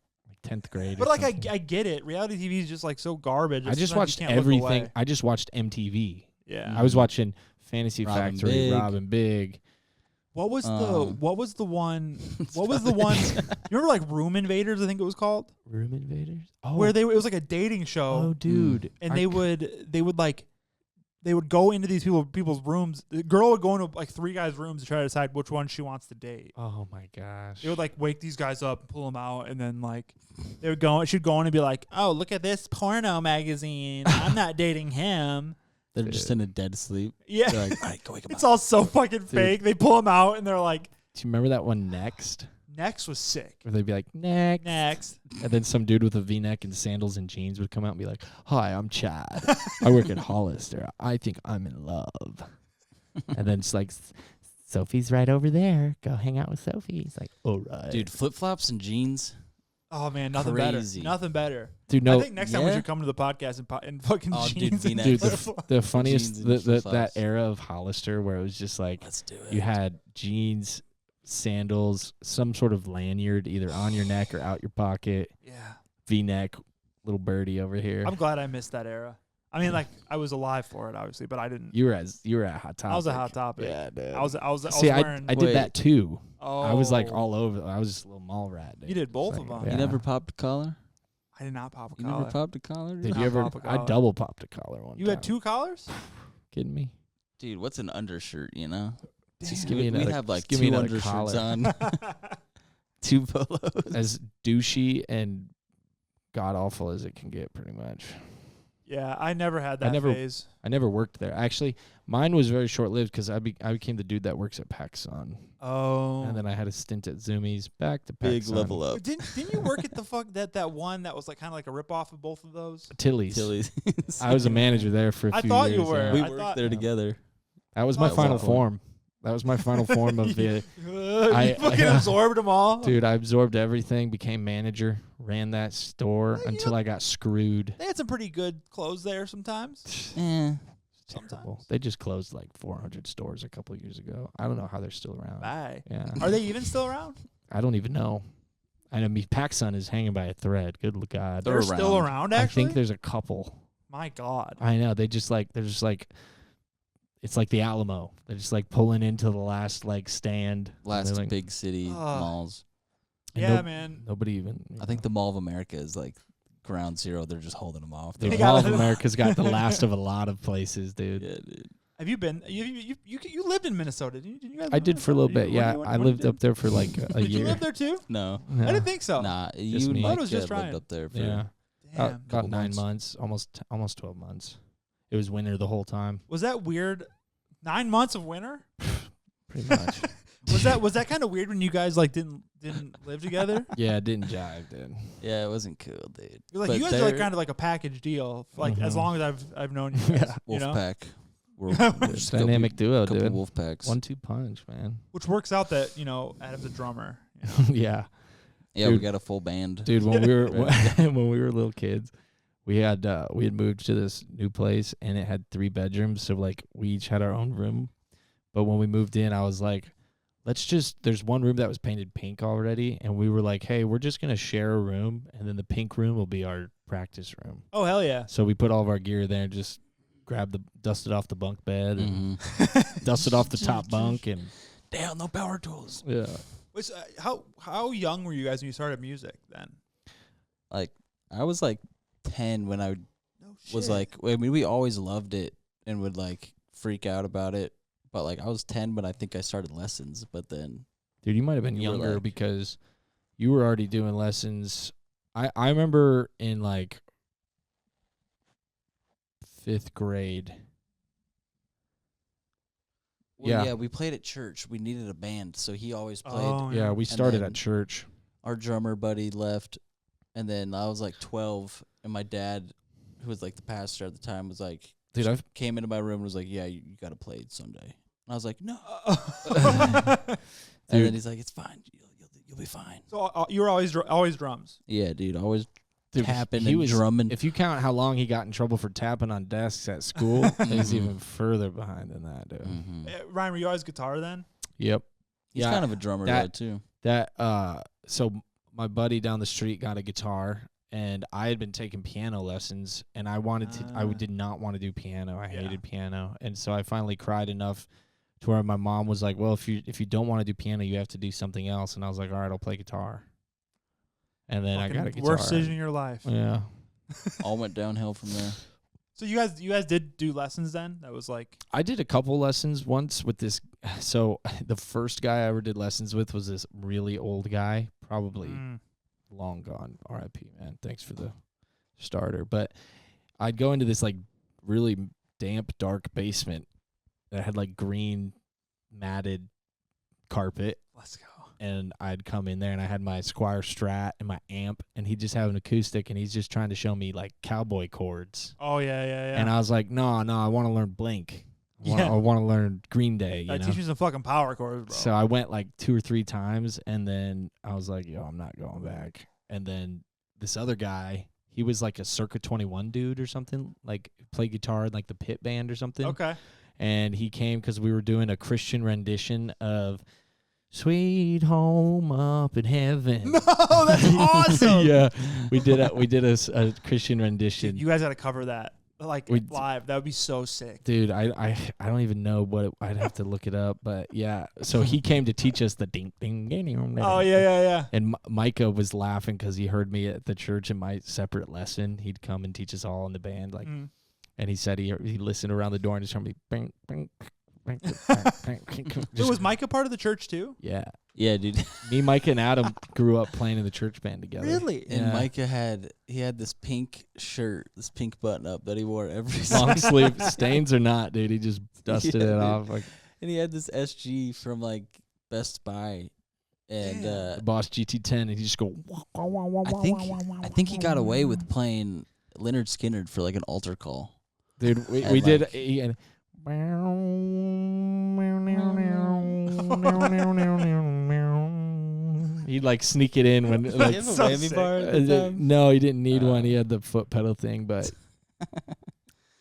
10th grade. But or like something. I get it. Reality TV is just like so garbage. I just Sometimes watched you can't look everything. away. I just watched MTV. Yeah. I was watching Fantasy Robin Factory, Big. Robin Big. What was the Um, what was the one you remember like Room Invaders, I think it was called? Room Invaders. Oh, Where it was like a dating show. oh, dude. And I they would go into these people's rooms. The girl would go into like three guys' rooms to try to decide which one she wants to date. Oh my gosh. They would like wake these guys up and pull them out, and then like she'd go in and be like, "Oh, look at this porno magazine. I'm not dating him." they're just in a dead sleep. Yeah, They're like, all right, go wake 'em it's up. all so fucking fake. They pull them out, and they're like, Do you remember that one Next? "Next was sick. Where they'd be like, Next. Next." And then some dude with a V-neck and sandals and jeans would come out and be like, "Hi, I'm Chad. I work at Hollister. I think I'm in love." And then it's like, "Sophie's right over there. Go hang out with Sophie." He's like, "All right." Dude, flip flops and jeans. Oh man, nothing Crazy. better. Nothing better. Dude, no. I think next time we Yeah? should come to the podcast and fucking Oh, dude, jeans. and V-neck. Dude, flip-flops. the funniest, Jeans and that flip-flops. era of Hollister where it was just like, Let's do it. you had jeans, sandals, some sort of lanyard either on your neck or out your pocket, Yeah. V-neck, little birdie over here. I'm glad I missed that era. I mean, like I was alive for it, obviously, but I didn't. You were at Hot Topic. I was a hot topic. Yeah, dude. I was See, wearing. I did Wait. that too. Oh, I was like all over. I was just a little mall rat. Dude. You did both It's of like, them. You yeah. never popped a collar? I did not pop a You collar. never popped a collar? Did Not you ever? pop a I collar. double popped a collar one You time. had 2 collars? Kidding me? Dude, what's an undershirt, you know? Just Damn. give me We another. have like just give me 2 another undershirts collar. on. 2 polos. As douchey and god awful as it can get, pretty much. Yeah, I never had I that never- phase. I never worked there. Actually, mine was very short lived because I became the dude that works at PacSun, Oh. and then I had a stint at Zoomies, back to Big PacSun. level up. Didn't you work at the that one that was like kind of like a ripoff of both of those? Tilly's. Tilly's. I was a manager there for a I few thought years. you were. yeah. We I worked thought- there together. That was my That was final awful. form. That was my final form of the. You fucking absorbed them all. Dude, I absorbed everything, became manager, ran that store Well, you until know- I got screwed. They had some pretty good clothes there sometimes. Eh. Terrible. sometimes. They just closed like 400 stores a couple years ago. I don't know how they're still around. Bye. Yeah. Are they even still around? I don't even know. I mean, PacSun is hanging by a thread. Good God. They're still around, actually? I think there's a couple. My God. I know. They're just like, it's like the Alamo. They're just like pulling into the last like stand. Last like, big city malls. Yeah, man. Nobody even. I think the Mall of America is like ground zero. They're just holding them off. The They Mall got of it. America's got the last of a lot of places, dude. Yeah, dude. Have you been? You lived in Minnesota, didn't you? Guys I did for a little bit. Yeah, I lived up there for like a Did year. you live there too? No. Yeah. I didn't think so. Nah, Just you and me. I Mike was just lived trying. up there for Yeah. Damn. About Couple 9 months. months, almost 12 months. It was winter the whole time, Was that weird? 9 months of winter? pretty much. Was that kind of weird when you guys like didn't live together? Yeah, it didn't jive, dude. Yeah, it wasn't cool, dude. You're like But you guys are like they're- kind of like a package deal. Like as Mhm. long as I've known you guys, Yeah. you know, Wolfpack. We're just Dynamic duo, couple dude. wolf packs. 1-2 punch, man. which works out that Adam's a drummer. You know? Yeah, Yeah, we Dude. got a full band. dude. When we were Right. when we were little kids, we had moved to this new place and it had 3 bedrooms, so like we each had our own room. But when we moved in, I was like, there's one room that was painted pink already, and we were like, hey, we're just gonna share a room, and then the pink room will be our practice room. Oh hell yeah! So we put all of our gear there, and just dusted off the bunk bed and Mhm. dusted off the top bunk, and Damn, no power tools. yeah. Which, how young were you guys when you started music then? Like, I was like 10 when I No was like, I mean, we always loved it and would like freak out about it. But like, I was 10 when I think I started lessons. But then, Dude, you might have been You were younger like- because you were already doing lessons. I remember in like 5th grade. well, Yeah. we played at church. We needed a band, so he always played. Oh, Yeah, we started then- at church. Our drummer buddy left, and then I was like 12, and my dad, who was like the pastor at the time, was like, Dude, I've came into my room and was like, "Yeah, you got to play it someday." And I was like, "No." so And then he's like, "It's fine. You'll be fine." you were always drums. Yeah, dude, always dude, tapping he and was drumming. If you count how long he got in trouble for tapping on desks at school, he's Mhm. even further behind than that, dude. Mhm. Ryan, were you always guitar then? Yep. He's Yeah, kind of a drummer that- though too. That so my buddy down the street got a guitar, and I had been taking piano lessons, and I wanted to. I Ah. did not want to do piano. I Yeah. hated piano, and so I finally cried enough to where my mom was like, "Well, if you don't want to do piano, you have to do something else." And I was like, "All right, I'll play guitar." And then I got a Fucking guitar. Worst decision in your life. Yeah. All went downhill from there. So you guys did do lessons then? That was like I did a couple lessons once with this. So the first guy I ever did lessons with was this really old guy, probably long gone. R.I.P. Man. Thanks for the starter. But I'd go into this like really damp, dark basement that had like green matted carpet, let's go. and I'd come in there and I had my Squire Strat and my amp, and he'd just have an acoustic, and he's just trying to show me like cowboy chords. Oh yeah. And I was like, no, I want to learn Blink. Yeah. I want to learn Green Day. You know? teach me some fucking power chords, bro. So I went like 2 or 3 times, and then I was like, yo, I'm not going back. And then this other guy, he was like a Circa 21 dude or something, like played guitar in like the Pit Band or something. Okay. And he came because we were doing a Christian rendition of Sweet Home Up in Heaven. No, that's awesome. Yeah, we did a Christian rendition. You guys got to cover that like We- live. That would be so sick. Dude, I don't even know I'd have to look it up, but yeah. So he came to teach us the ding ding ding ding. Oh yeah. And Micah was laughing because he heard me at the church in my separate lesson. He'd come and teach us all in the band, like, and he said he listened around the door and just heard me bing bing bing. So was Micah part of the church too? Yeah, dude. Me, Micah, and Adam grew up playing in the church band together. Really? And Yeah. Micah had this pink shirt, this pink button up that he wore every Long single sleeve, stains or not, dude. He just dusted Yeah, it dude. off. Like And he had this SG from like Best Buy, and the Boss GT10, and he just go. I think he got away with playing Leonard Skinner for like an altar call. Dude, we And, did. like- He'd like sneak it in when. Did Like, he have a so whammy sick. bar at the time? no, he didn't need one. He had the foot pedal thing, but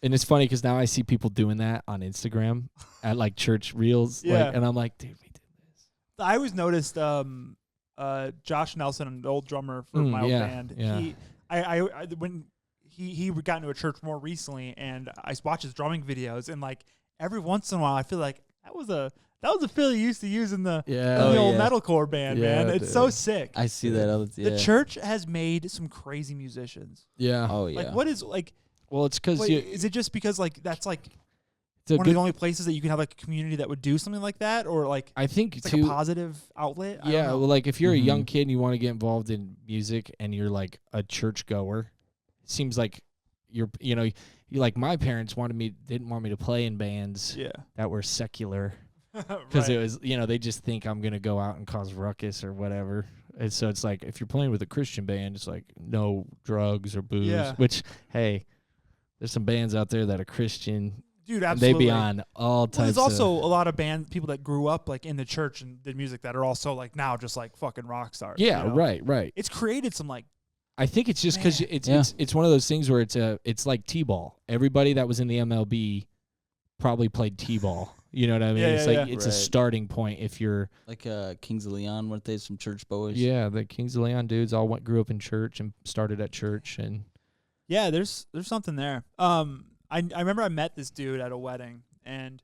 And it's funny because now I see people doing that on Instagram at like church reels. Yeah. Like, and I'm like, dude, we did this. I always noticed Josh Nelson, an old drummer for my old band. Yeah. When he got into a church more recently, and I watch his drumming videos, and like every once in a while, I feel like that was a fill he used to use in the old metalcore band, Yeah, man. It's dude. so sick. I see that all the time. The church has made some crazy musicians. Yeah. Oh yeah. Like, what is like? Well, it's because Is it just because like that's like it's a one of good. the only places that you can have like a community that would do something like that, or like I think it's like too. a positive outlet? I don't Yeah, know. well, like if you're a young Mhm. kid and you want to get involved in music and you're like a church goer, it seems like you like my parents didn't want me to play in bands yeah, that were secular because right. it was they just think I'm gonna go out and cause ruckus or whatever. And so it's like if you're playing with a Christian band, it's like no drugs or booze. Yeah. Which hey, there's some bands out there that are Christian. Dude, And they absolutely. be on all types. Well, there's also of, a lot of people that grew up like in the church and did music that are also like now just like fucking rock stars. yeah, you know? right. It's created some like I think it's just because Man. it's one of those things where it's like T-ball. Everybody that was in the MLB probably played T-ball. You know what I mean? Yeah, It's yeah, like yeah. it's a Right. starting point if you're Like Kings of Leon, weren't they some church boys? the Kings of Leon dudes all grew up in church and started at church and yeah, there's something there. I remember I met this dude at a wedding, and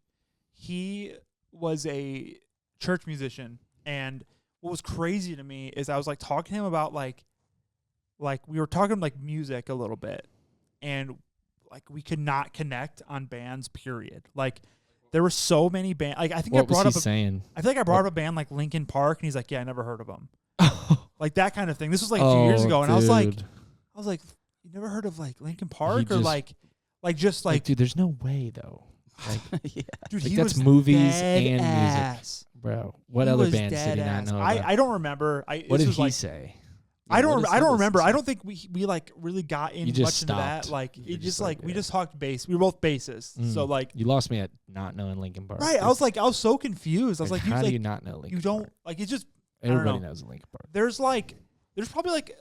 he was a church musician. And what was crazy to me is I was like talking to him about like we were talking like music a little bit, and like we could not connect on bands. Period. Like there were so many bands. Like I think I what was brought he up. saying? I feel like I brought up a band like Linkin Park, and he's like, "Yeah, I never heard of them." Like that kind of thing. This was like a few years ago, and I was like, "You never heard of like Linkin Park or just- like just like dude, there's no way though. Like, yeah. dude, like, he that's was movies dead and music. ass. bro, what He other was bands did dead he not ass. know about? I don't remember. What this did was he like, say? I don't remember. I I don't think we like really got in You much just into that. stopped. Like You it just just like, like we yeah. just talked bass. We were both bassists, so Mm. like You lost me at not knowing Linkin Park. right. I was so confused. I was like, how do like, you not know Linkin you don't Park? like it's just I don't Everybody know. knows Linkin Park. There's probably like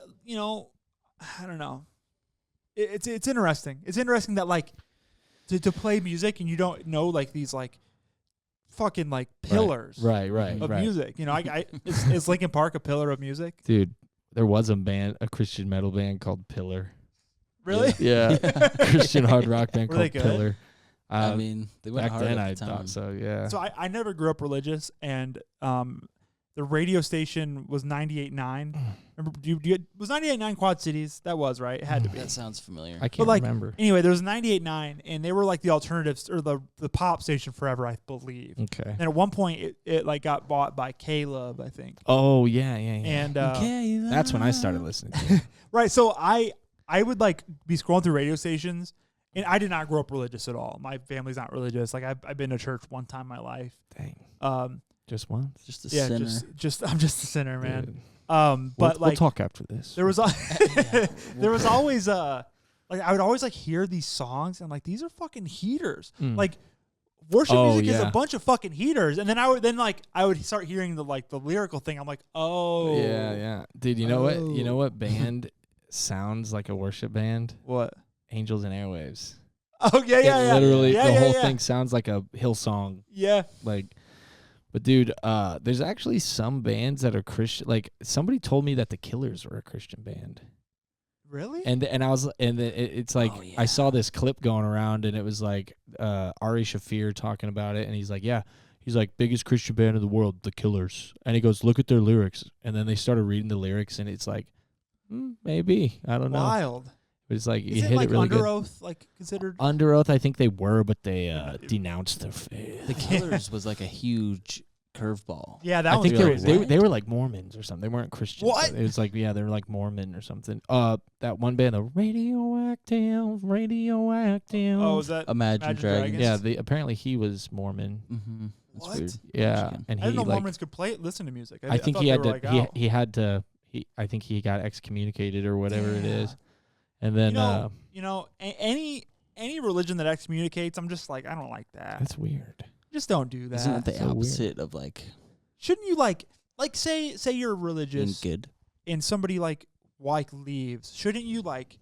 I don't know. It's interesting. It's interesting that like to play music and you don't know like these like fucking like pillars Right. of music. Is Linkin Park a pillar of music? Dude, there was a Christian metal band called Pillar. Really? Yeah. Christian hard rock band Were they called good? Pillar. I mean, they went back hard then at I the time. thought so, yeah. So I never grew up religious, and the radio station was 98.9. Remember, was 98.9 Quad Cities? That was right. It had to be. That sounds familiar. I can't like, remember. Anyway, there was 98.9, and they were like the alternatives or the pop station forever, I believe. Okay. And at one point, it like got bought by Caleb, I think. Oh, yeah. And That's when I started listening to it. right, so I would like be scrolling through radio stations, and I did not grow up religious at all. My family's not religious. Like I've been to church one time in my life. Dang. Just once? Just a Yeah, sinner. I'm just a sinner, man. Dude. But we'll like talk after this. there was there was always like I would always like hear these songs and like these are fucking heaters. Mm. Like worship Oh, music is yeah. a bunch of fucking heaters. And then I would start hearing the lyrical thing. I'm like, oh Yeah. Dude, you know what? You Oh. know what band sounds like a worship band? What? Angels and Airwaves. Oh yeah. Literally, Yeah, the yeah, whole yeah. thing sounds like a Hillsong. Yeah. Like, but dude, there's actually some bands that are Christian. Like, somebody told me that the Killers were a Christian band, Really? and I was, and it's like Oh, yeah. I saw this clip going around, and it was like Ari Shaffir talking about it, and he's like, biggest Christian band in the world, the Killers, and he goes, look at their lyrics, and then they started reading the lyrics, and it's like, maybe I don't know, Wild. but it's like you Is it hit like it really Under good. Oath like considered? Under Oath, I think they were, but they denounced their faith. The Killers was like a huge curveball. Yeah, that I one's think crazy. they were like Mormons or something. They weren't Christians. What? It was like they were like Mormon or something. That one band, the Radioactive. Oh, is that Imagine Dragons. Yeah, apparently he was Mormon. Mm-hmm. What? That's weird. Yeah, Michigan. and I he didn't know like Mormons could listen to music. I think thought he they had were, to like, out. he had to I think he got excommunicated or whatever it Yeah. is, and then any religion that excommunicates, I'm just like, I don't like that. that's weird. Just don't do that. Isn't it the So weird. opposite of like Shouldn't you like say you're being religious good? and somebody like leaves? Shouldn't you like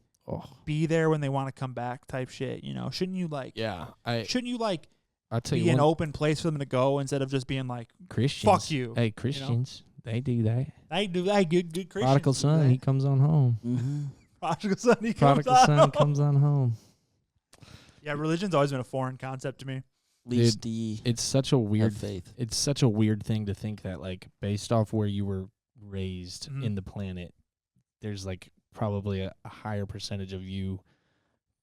be there when they want to come back type shit. You know, shouldn't you like? Yeah, Shouldn't you like? I'll tell be you an one, open place for them to go instead of just being like Christians. fuck you. Hey, Christians, they do that. I do that. Good Christians. Prodigal son, he comes on home. Mm-hmm. Prodigal son, he Prodigal comes son on. comes on home. Yeah, religion's always been a foreign concept to me. Least It's such a weird faith. It's such a weird thing to think that, like, based off where you were raised Mhm. in the planet, there's like probably a higher percentage of you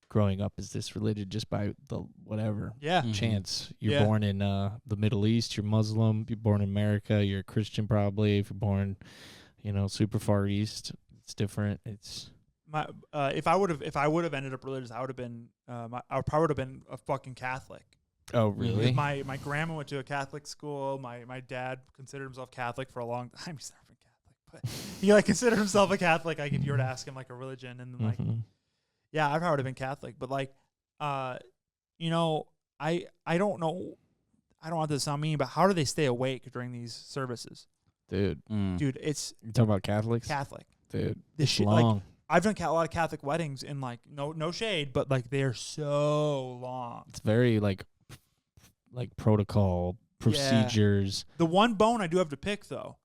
growing up as this religion just by the whatever Yeah. Mhm. chance. You're Yeah. born in the Middle East, you're Muslim. You're born in America, you're a Christian probably. If you're born, super far east, it's different. It's My if I would have ended up religious, I would have been I probably would have been a fucking Catholic. oh Mm-hmm. really? My grandma went to a Catholic school. My dad considered himself Catholic for a long time. He's never been Catholic, but he like considered himself a Catholic. Like if you were to ask him like a religion, and then, like Mhm. yeah, I probably would have been Catholic. But like, you know, I don't know. I don't want this to sound mean, but how do they stay awake during these services, Dude, dude? It's you talking about Catholics? Catholic. Dude, This it's shit, like, long. I've done a lot of Catholic weddings, and like no shade, but like they're so long. It's very like protocol procedures. The one bone I do have to pick though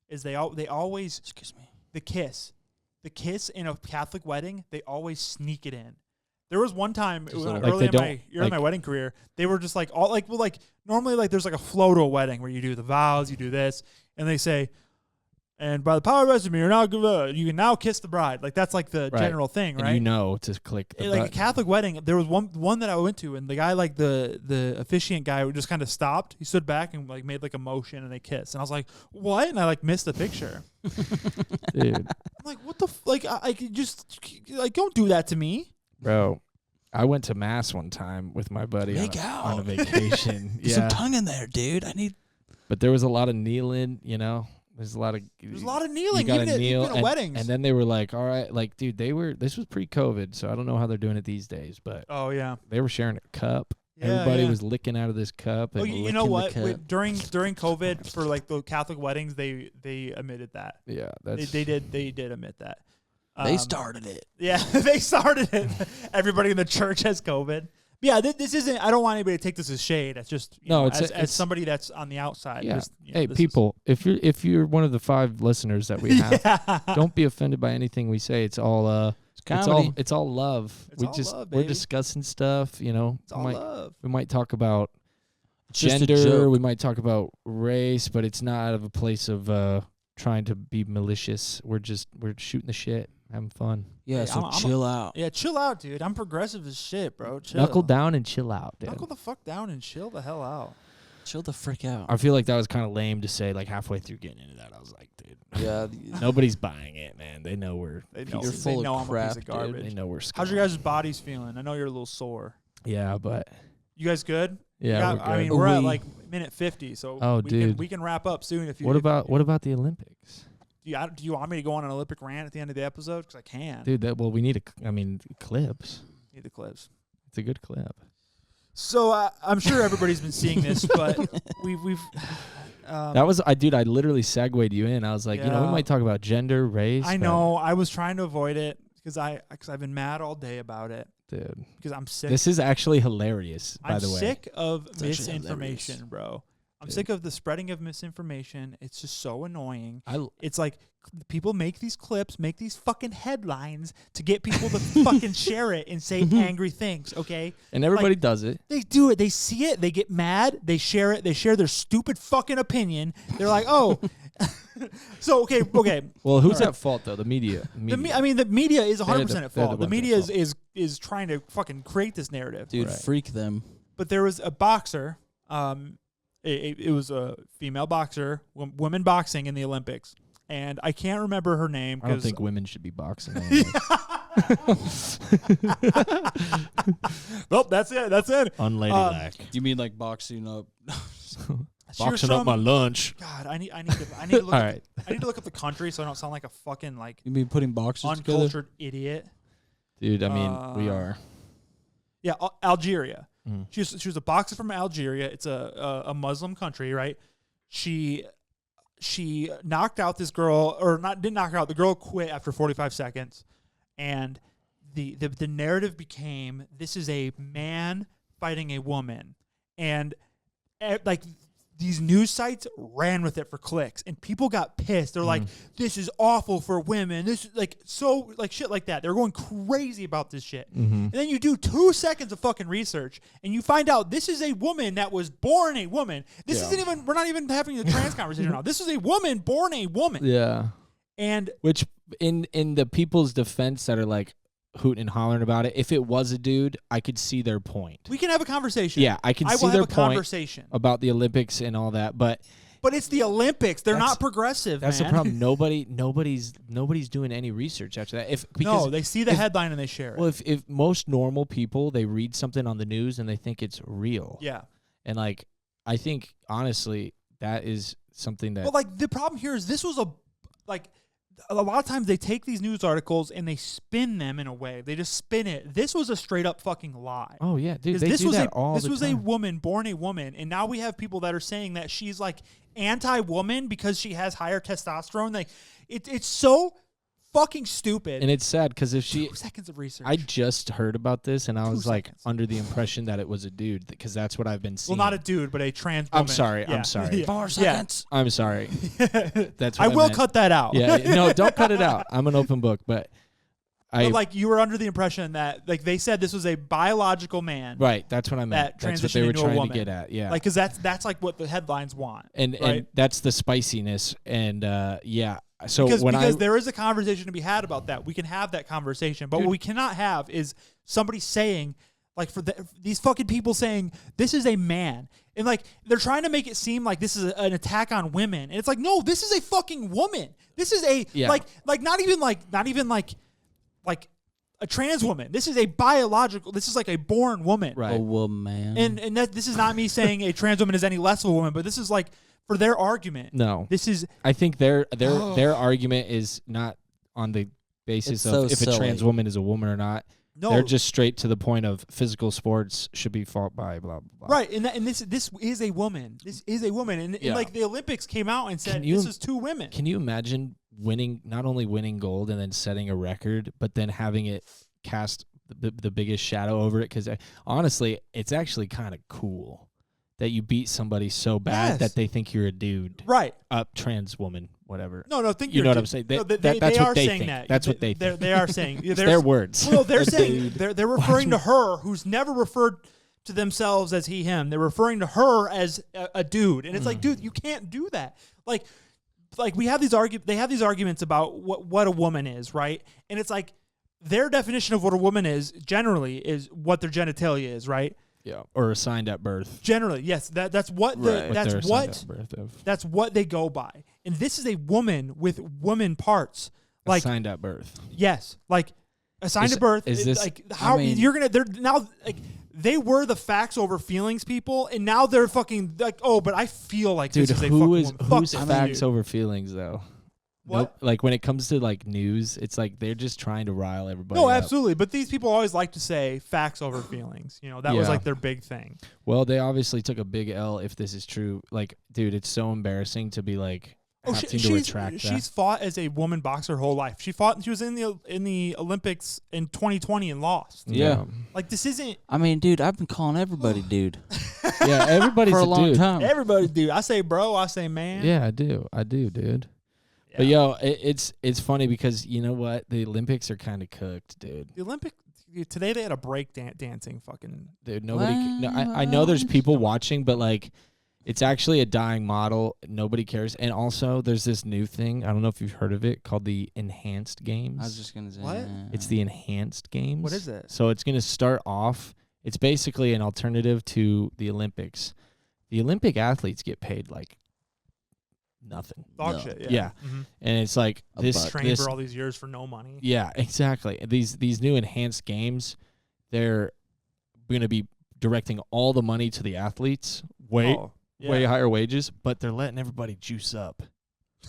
is they always Excuse me. the kiss in a Catholic wedding, they always sneak it in. There was one time Just like early they in my wedding career, they were just like all like normally like there's like a flow to a wedding where you do the vows, you do this, and they say, and by the power of me, you can now kiss the bride. Like that's like the Right. general thing, And right? you know to click the Like a button. Catholic wedding, there was one that I went to, and the guy, like the officiant guy, just kind of stopped. He stood back and like made like a motion, and they kissed. And I was like, "What?" And I like missed the picture. Dude, I'm like, "What the like? I could just like don't do that to me." bro, I went to mass one time with my buddy Make on out. a vacation. Get some tongue in there, dude. I need. But there was a lot of kneeling. There's a lot of kneeling, You gotta even kneel, at weddings. and then they were like, "All right, like, dude, this was pre-COVID, so I don't know how they're doing it these days, but oh yeah, they were sharing a cup. Yeah, Everybody yeah. was licking out of this cup. Oh, And you know licking the what? cup. During COVID for like the Catholic weddings, they admitted that. yeah, that's They did admit that. They Um, started it. Yeah, they started it. Everybody in the church has COVID. Yeah, this isn't. I don't want anybody to take this as shade. It's just as somebody that's on the outside. Yeah. Just, Hey, this people, if you're one of the 5 listeners that we have, yeah. don't be offended by anything we say. It's all comedy. it's all love. It's all love, we're baby. discussing stuff. It's all love. We might talk about It's just a gender. joke. We might talk about race, but it's not out of a place of trying to be malicious. We're shooting the shit, having fun. Yeah, Hey, so I'm chill out. Yeah, chill out, dude. I'm progressive as shit, bro. Chill. Knuckle down and chill out, dude. Knuckle the fuck down and chill the hell out. Chill the frick out. I feel like that was kind of lame to say. Like halfway through getting into that, I was like, dude, Yeah. nobody's buying it, man. They know we're They know, You're they full know of I'm a crap, piece of dude. garbage. they know we're. How's your guys' bodies feeling? I know you're a little sore. Yeah, but You guys good? yeah, I we're mean, good. we're at We- like minute 50, so Oh, dude. we can wrap up soon if you. What if- about the Olympics, Do you want me to go on an Olympic rant at the end of the episode? Because I can. dude? We need clips. Need the clips. It's a good clip. So I'm sure everybody's been seeing this, but we've. That was I literally segued you in. I was like, we Yeah. might talk about gender, race. I but- know. I was trying to avoid it because I've been mad all day about it dude. because I'm sick. This is actually hilarious. By I'm the way, sick of actually misinformation, bro. I'm Dude. sick of the spreading of misinformation. It's just so annoying. I It's like people make these clips, make these fucking headlines to get people to fucking share it and say angry things, okay? and everybody does it. They do it. They see it. They get mad. They share it. They share their stupid fucking opinion. They're like, oh. So, okay. Well, who's at fault though? The media. The media is 100% They're at the fault. The ones media at is trying to fucking create this narrative. Dude, Right. freak them. But there was a boxer. It was a female boxer, women boxing in the Olympics, and I can't remember her name. I don't 'cause- think women should be boxing. Anyway. Well, that's it. That's it. Unladylike. You mean like boxing up? She was Boxing up from- my lunch. God, I need to look. All right. I need to look up the country so I don't sound like a fucking like You mean putting boxers together? uncultured idiot. Dude, I mean, we are. Yeah, Algeria. Mm. She was a boxer from Algeria. It's a Muslim country, right? She knocked out this girl, or not? Didn't knock her out. The girl quit after 45 seconds, and the narrative became this is a man fighting a woman, and like these news sites ran with it for clicks, and people got pissed. They're like, "This is awful for women." This is like so like shit like that. They're going crazy about this shit, and then you do 2 seconds of fucking research, and you find out this is a woman that was born a woman. This isn't even. We're not even having the trans conversation now. This is a woman born a woman. Yeah. And which in the people's defense that are like hooting and hollering about it, if it was a dude, I could see their point. we can have a conversation. Yeah, I can I see will their have a point conversation. about the Olympics and all that, but But it's the Olympics. They're That's- not progressive. that's man. the problem. Nobody's doing any research after that. No, they see the headline and they share it. Well, if most normal people, they read something on the news and they think it's real. Yeah. And like, I think honestly that is something that. But like the problem here is this was a lot of times they take these news articles and they spin them in a way. They just spin it. This was a straight up fucking lie. Oh yeah, dude, 'Cause they this do was that all this the was time. a woman born a woman, and now we have people that are saying that she's like anti-woman because she has higher testosterone. Like it's so fucking stupid. And it's sad because if she, 2 seconds of research. I just heard about this and I 2 was like seconds. under the impression that it was a dude because that's what I've been seeing. well, not a dude, but a trans woman. I'm sorry. Yeah. I'm sorry. Yeah. 4 seconds. I'm sorry. That's what I will meant. cut that out. Yeah, no, don't cut it out. I'm an open book, but But like you were under the impression that like they said this was a biological man. right. That's what I meant. That That's what they transitioned were into a trying to woman. get at. Yeah, Like, cause that's like what the headlines want. and right? that's the spiciness. And yeah, so because when there is a conversation to be had about that. We can have that conversation, but what we cannot have is somebody saying like these fucking people saying this is a man, and like they're trying to make it seem like this is an attack on women, and it's like no, this is a fucking woman. This is a like not even like a trans woman. This is a biological. This is like a born woman. Right. A woman. And that this is not me saying a trans woman is any less of a woman, but this is like for their argument. no, This is I think their argument is not on the basis It's of so if a trans silly. woman is a woman or not. no They're just straight to the point of physical sports should be fought by blah blah blah. right, and this is a woman. This is a woman, and Yeah. like the Olympics came out and said Can you- this is 2 women. Can you imagine not only winning gold and then setting a record, but then having it cast the biggest shadow over it? Because honestly, it's actually kind of cool that you beat somebody so bad Yes. that they think you're a dude, Right? trans woman, whatever. No. Think You you're know what a I'm dude. saying? No, That's they what are they saying think. that. That's what they think. They are saying It's their words. Well, they're A saying dude. they're referring to her, who's never referred to themselves as he, him. They're referring to her as a dude, and it's like, dude, you can't do that. Like we have these they have these arguments about what a woman is, right? And it's like their definition of what a woman is generally is what their genitalia is, right? Yeah, or assigned at birth. Generally, yes. That's what Right. the, What that's they're what assigned at birth of. that's what they go by. And this is a woman with woman parts. Like Assigned at birth. yes, like assigned Is- to birth. is this- like how I mean- you're gonna? They're now like they were the facts over feelings people, and now they're fucking like oh, but I feel like Dude, this is a fucking woman. Fuck who's this facts dude. over feelings though? What? Like when it comes to like news, it's like they're just trying to rile everybody. No, up. absolutely. But these people always like to say facts over feelings. You know, that was Yeah. like their big thing. Well, they obviously took a big L if this is true. Like, dude, it's so embarrassing to be like Oh, having to she's retract that. she's fought as a woman boxer her whole life. She was in the Olympics in 2020 and lost. Yeah. Like this isn't I mean, dude, I've been calling everybody dude Yeah, everybody's for a long dude. time. everybody do. I say bro, I say man. Yeah, I do, dude. But yo, it's funny because you know what? The Olympics are kind of cooked, dude. The Olympic today they had a break dancing fucking. Dude, nobody. No, I know there's people watching, but like, it's actually a dying model. Nobody cares. And also, there's this new thing. I don't know if you've heard of it called the Enhanced Games. I was just gonna say What? It's the Enhanced Games. What is it? So it's going to start off. It's basically an alternative to the Olympics. The Olympic athletes get paid like nothing. Dog No. shit. Yeah. Mm-hmm. And it's like A this. buck. Trained this for all these years for no money. yeah, exactly. These new enhanced games, they're going to be directing all the money to the athletes. Way higher wages, but they're letting everybody juice up.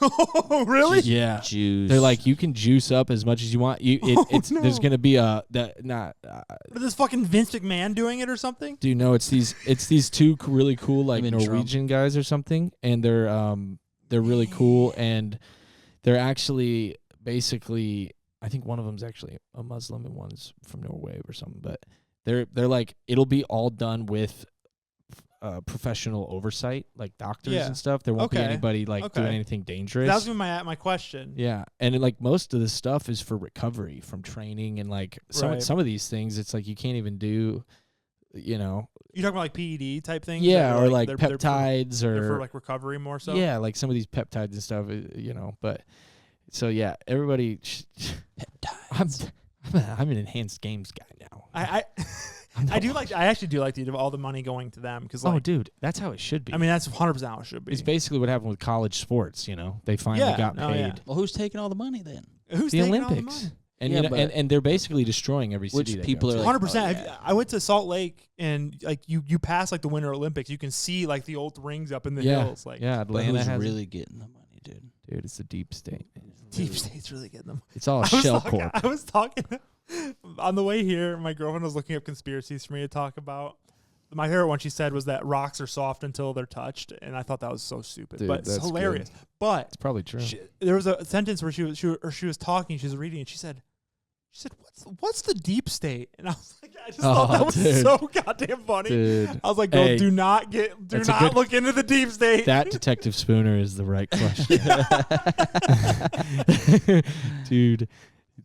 Oh, really? Yeah. Juice. They're like, you can juice up as much as you want. There's no. going to be What is this fucking Vince McMahon doing it or something? do you know it's these two really cool like You mean Norwegian guys or something, and they're really cool, and they're actually basically I think one of them's actually a Muslim and one's from Norway or something. But they're like, it'll be all done with professional oversight, like doctors and stuff. There won't be anybody like doing anything dangerous. That was my question. Yeah, and like most of this stuff is for recovery from training, and like some of these things, it's like you can't even do. You know, you talking about like PED type things? Yeah, or like peptides, they're for like recovery more so. Yeah, like some of these peptides and stuff. You know, but so yeah, everybody. Peptides. I'm an enhanced games guy now. I actually do like all the money going to them because dude, that's how it should be. I mean, that's 100% how it should be. It's basically what happened with college sports. You know, they finally got paid. Yeah. Well, who's taking all the money then? Who's the taking Olympics? All the money? And yeah, you know, and they're basically destroying every city. Which people are like 100%. oh, yeah. I went to Salt Lake and like you pass like the Winter Olympics, you can see like the old rings up in the hills. Like Atlanta who's has really getting the money, dude. Dude, it's the deep state. Deep State's really getting them. It's all shell corp. I was talking on the way here. My girlfriend was looking up conspiracies for me to talk about. My favorite one she said was that rocks are soft until they're touched, and I thought that was so stupid, Dude, but it's hilarious. Good. But it's probably true. There was a sentence where she was talking, she was reading, and she said, "What's the deep state?" And I was like, I just thought that was so goddamn funny. Dude. I was like, "Girl, do not look into the deep state." That Detective Spooner is the right question, dude.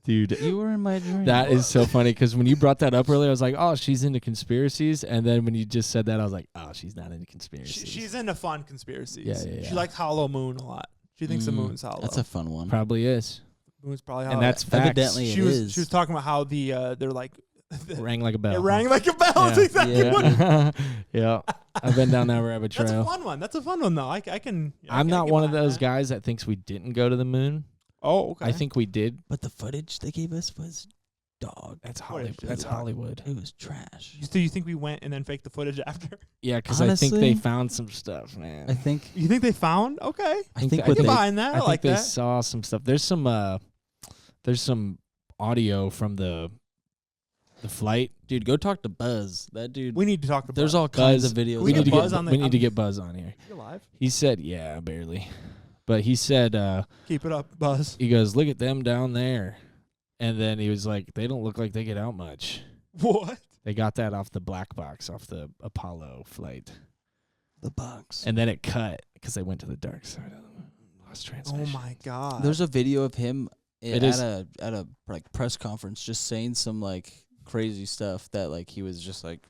You were in my dream. That is so funny because when you brought that up earlier, I was like, "Oh, she's into conspiracies," and then when you just said that, I was like, "Oh, she's not into conspiracies." She's into fun conspiracies. Yeah. She likes Hollow Moon a lot. She thinks the moon's hollow. That's a fun one. Probably is. The moon's probably hollow. And that's facts. Evidently She was talking about how they're like rang like a bell. It rang like a bell. That's exactly what. Yeah, I've been down that rabbit trail. That's a fun one though. I can. I'm not one of those guys that thinks we didn't go to the moon. Oh, okay. I think we did. But the footage they gave us was dog. That's Hollywood. That's Hollywood. It was trash. So you think we went and then faked the footage after? Yeah, because I think they found some stuff, man. You think they found? Okay. I think I can behind that. I like think that. They saw some stuff. There's some audio from the flight. Dude, go talk to Buzz. That dude. We need to talk to Buzz. There's all kinds of videos. We need to Buzz get on we need to get Buzz on here. Is he alive? He said, yeah, barely. But he said, keep it up, Buzz. He goes, look at them down there. And then he was like, they don't look like they get out much. What? They got that off the black box, off the Apollo flight. The box. And then it cut because they went to the dark side of the lost transmission. Oh, my God. There's a video of him at a like press conference just saying some like crazy stuff that like he was just like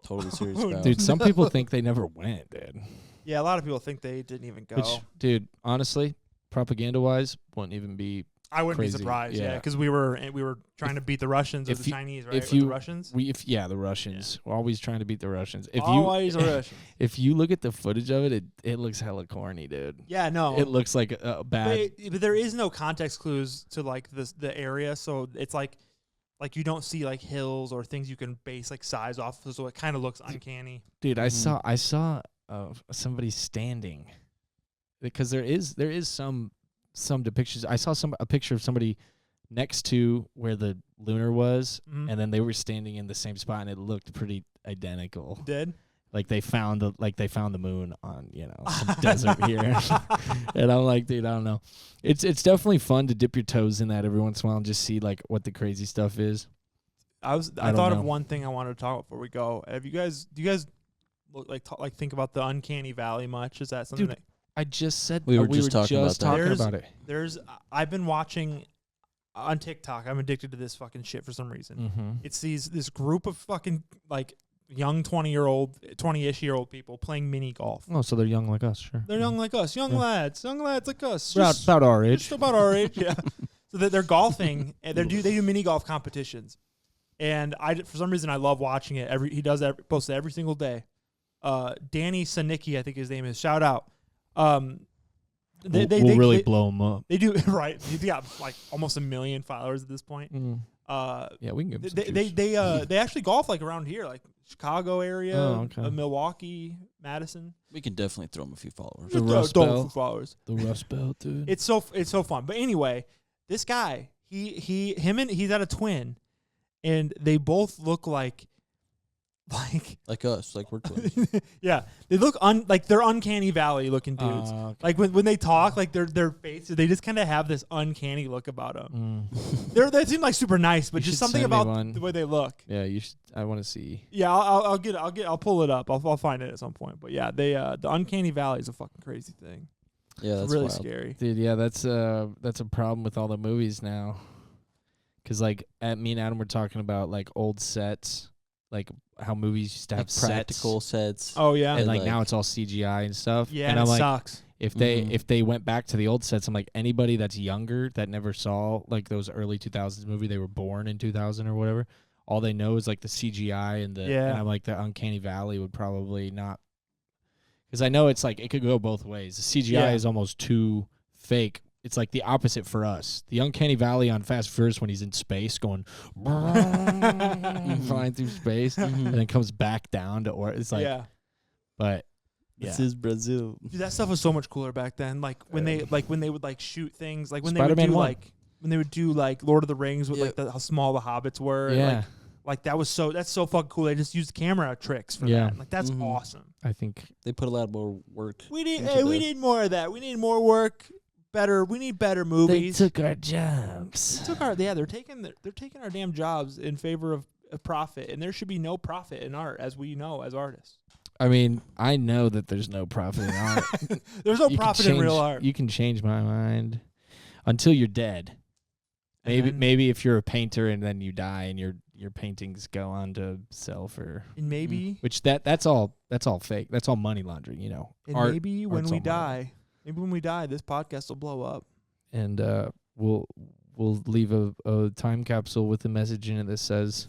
totally serious about. Dude, some people think they never went, dude. Yeah, a lot of people think they didn't even go. Which, dude, honestly, propaganda-wise, wouldn't even be I wouldn't crazy. be surprised, because we were trying to beat the Russians or the Chinese, right? The Russians? The Russians. We're always trying to beat the Russians. Always the Russians. If you look at the footage of it, it looks hella corny, dude. Yeah, no. It looks like a bad... But there is no context clues to, like, the area, so it's like you don't see, like, hills or things you can base, like, size off, so it kind of looks uncanny. Dude, I saw somebody standing, because there is some depictions. I saw a picture of somebody next to where the lunar was, and then they were standing in the same spot, and it looked pretty identical. It did? Like they found the moon on some desert here, and I'm like, dude, I don't know. It's definitely fun to dip your toes in that every once in a while and just see like what the crazy stuff is. I thought of one thing I wanted to talk about before we go. Do you guys think about the uncanny valley much? Is that something that I just said we were just talking about it? I've been watching on TikTok. I'm addicted to this fucking shit for some reason. Mm-hmm. It's this group of fucking like young 20-ish-year-old people playing mini golf. Oh, so they're young like us, sure. They're young like us, young lads like us. About our age. Just about our age, yeah. So they're golfing and they do mini golf competitions, and for some reason I love watching it. He posts it every single day. Danny Sanicki, I think his name is. Shout out. They really blow him up. They do right. They got like almost 1 million followers at this point. Yeah, we can give them they actually golf like around here, like Chicago area, Milwaukee, Madison. We can definitely throw them a few followers. The Rust Belt. Followers. The Rust Belt, dude. It's so fun. But anyway, this guy, he's got a twin, and they both look like Like us, like we're twins. Yeah, they look like they're uncanny valley looking dudes. Okay. Like when they talk, like their faces, they just kind of have this uncanny look about them. They seem like super nice, but You just should something send me about one. the way they look. Yeah, you should. I want to see. Yeah, I'll pull it up. I'll find it at some point. But yeah, the uncanny valley is a fucking crazy thing. Yeah, that's It's really wild. scary. Dude, yeah, that's a problem with all the movies now. 'Cause like me and Adam were talking about like old sets, like how movies used to have Like practical sets. sets. Oh yeah, And like like- now it's all CGI and stuff. yeah, and it I'm like, sucks. if Mhm. they went back to the old sets, I'm like, anybody that's younger that never saw like those early 2000s movie, they were born in 2000 or whatever, all they know is like the CGI and the Yeah. and I'm like the uncanny valley would probably not, because I know it's like it could go both ways. The CGI Yeah. is almost too fake. It's like the opposite for us. The uncanny valley on Fast and Furious when he's in space going flying through space and then comes back down to or it's like, yeah. but yeah. This is Brazil. Dude, that stuff was so much cooler back then. Like when they would like shoot things, like when they Spider-Man would do 1. like when they would do like Lord of the Rings with like how small the hobbits were. and, Yeah. like that's so fucking cool. They just used camera tricks for Yeah. that. Like that's Mhm. awesome. I think They put a lot more work. We need into we the- need more of that. We need more work. We need better movies. our jobs. They're taking our damn jobs in favor of profit, and there should be no profit in art, as we know as artists. I mean, I know that there's no profit in art. There's no You can profit in real change- art. You can change my mind until you're dead. And then- Maybe if you're a painter and then you die and your paintings go on to sell for, and maybe which that's all fake. That's all money laundering, you know. and Art, maybe when art's we all money. die, this podcast will blow up. And we'll leave a time capsule with a message in it that says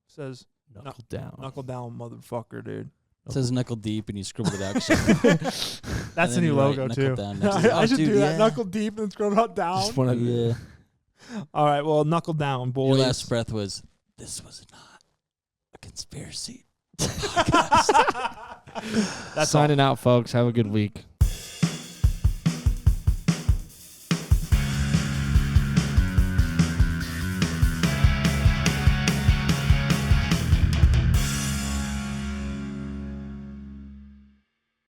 Says knuckle down. knuckle down, motherfucker, dude. It says knuckle deep, and you scribbled it out. That's the new logo too. I should do that. Knuckle deep and scroll out down. Just one of the Yeah. All right, well, knuckle down, boys. Your last breath was, "This was not a conspiracy." That's signing out, folks. Have a good week.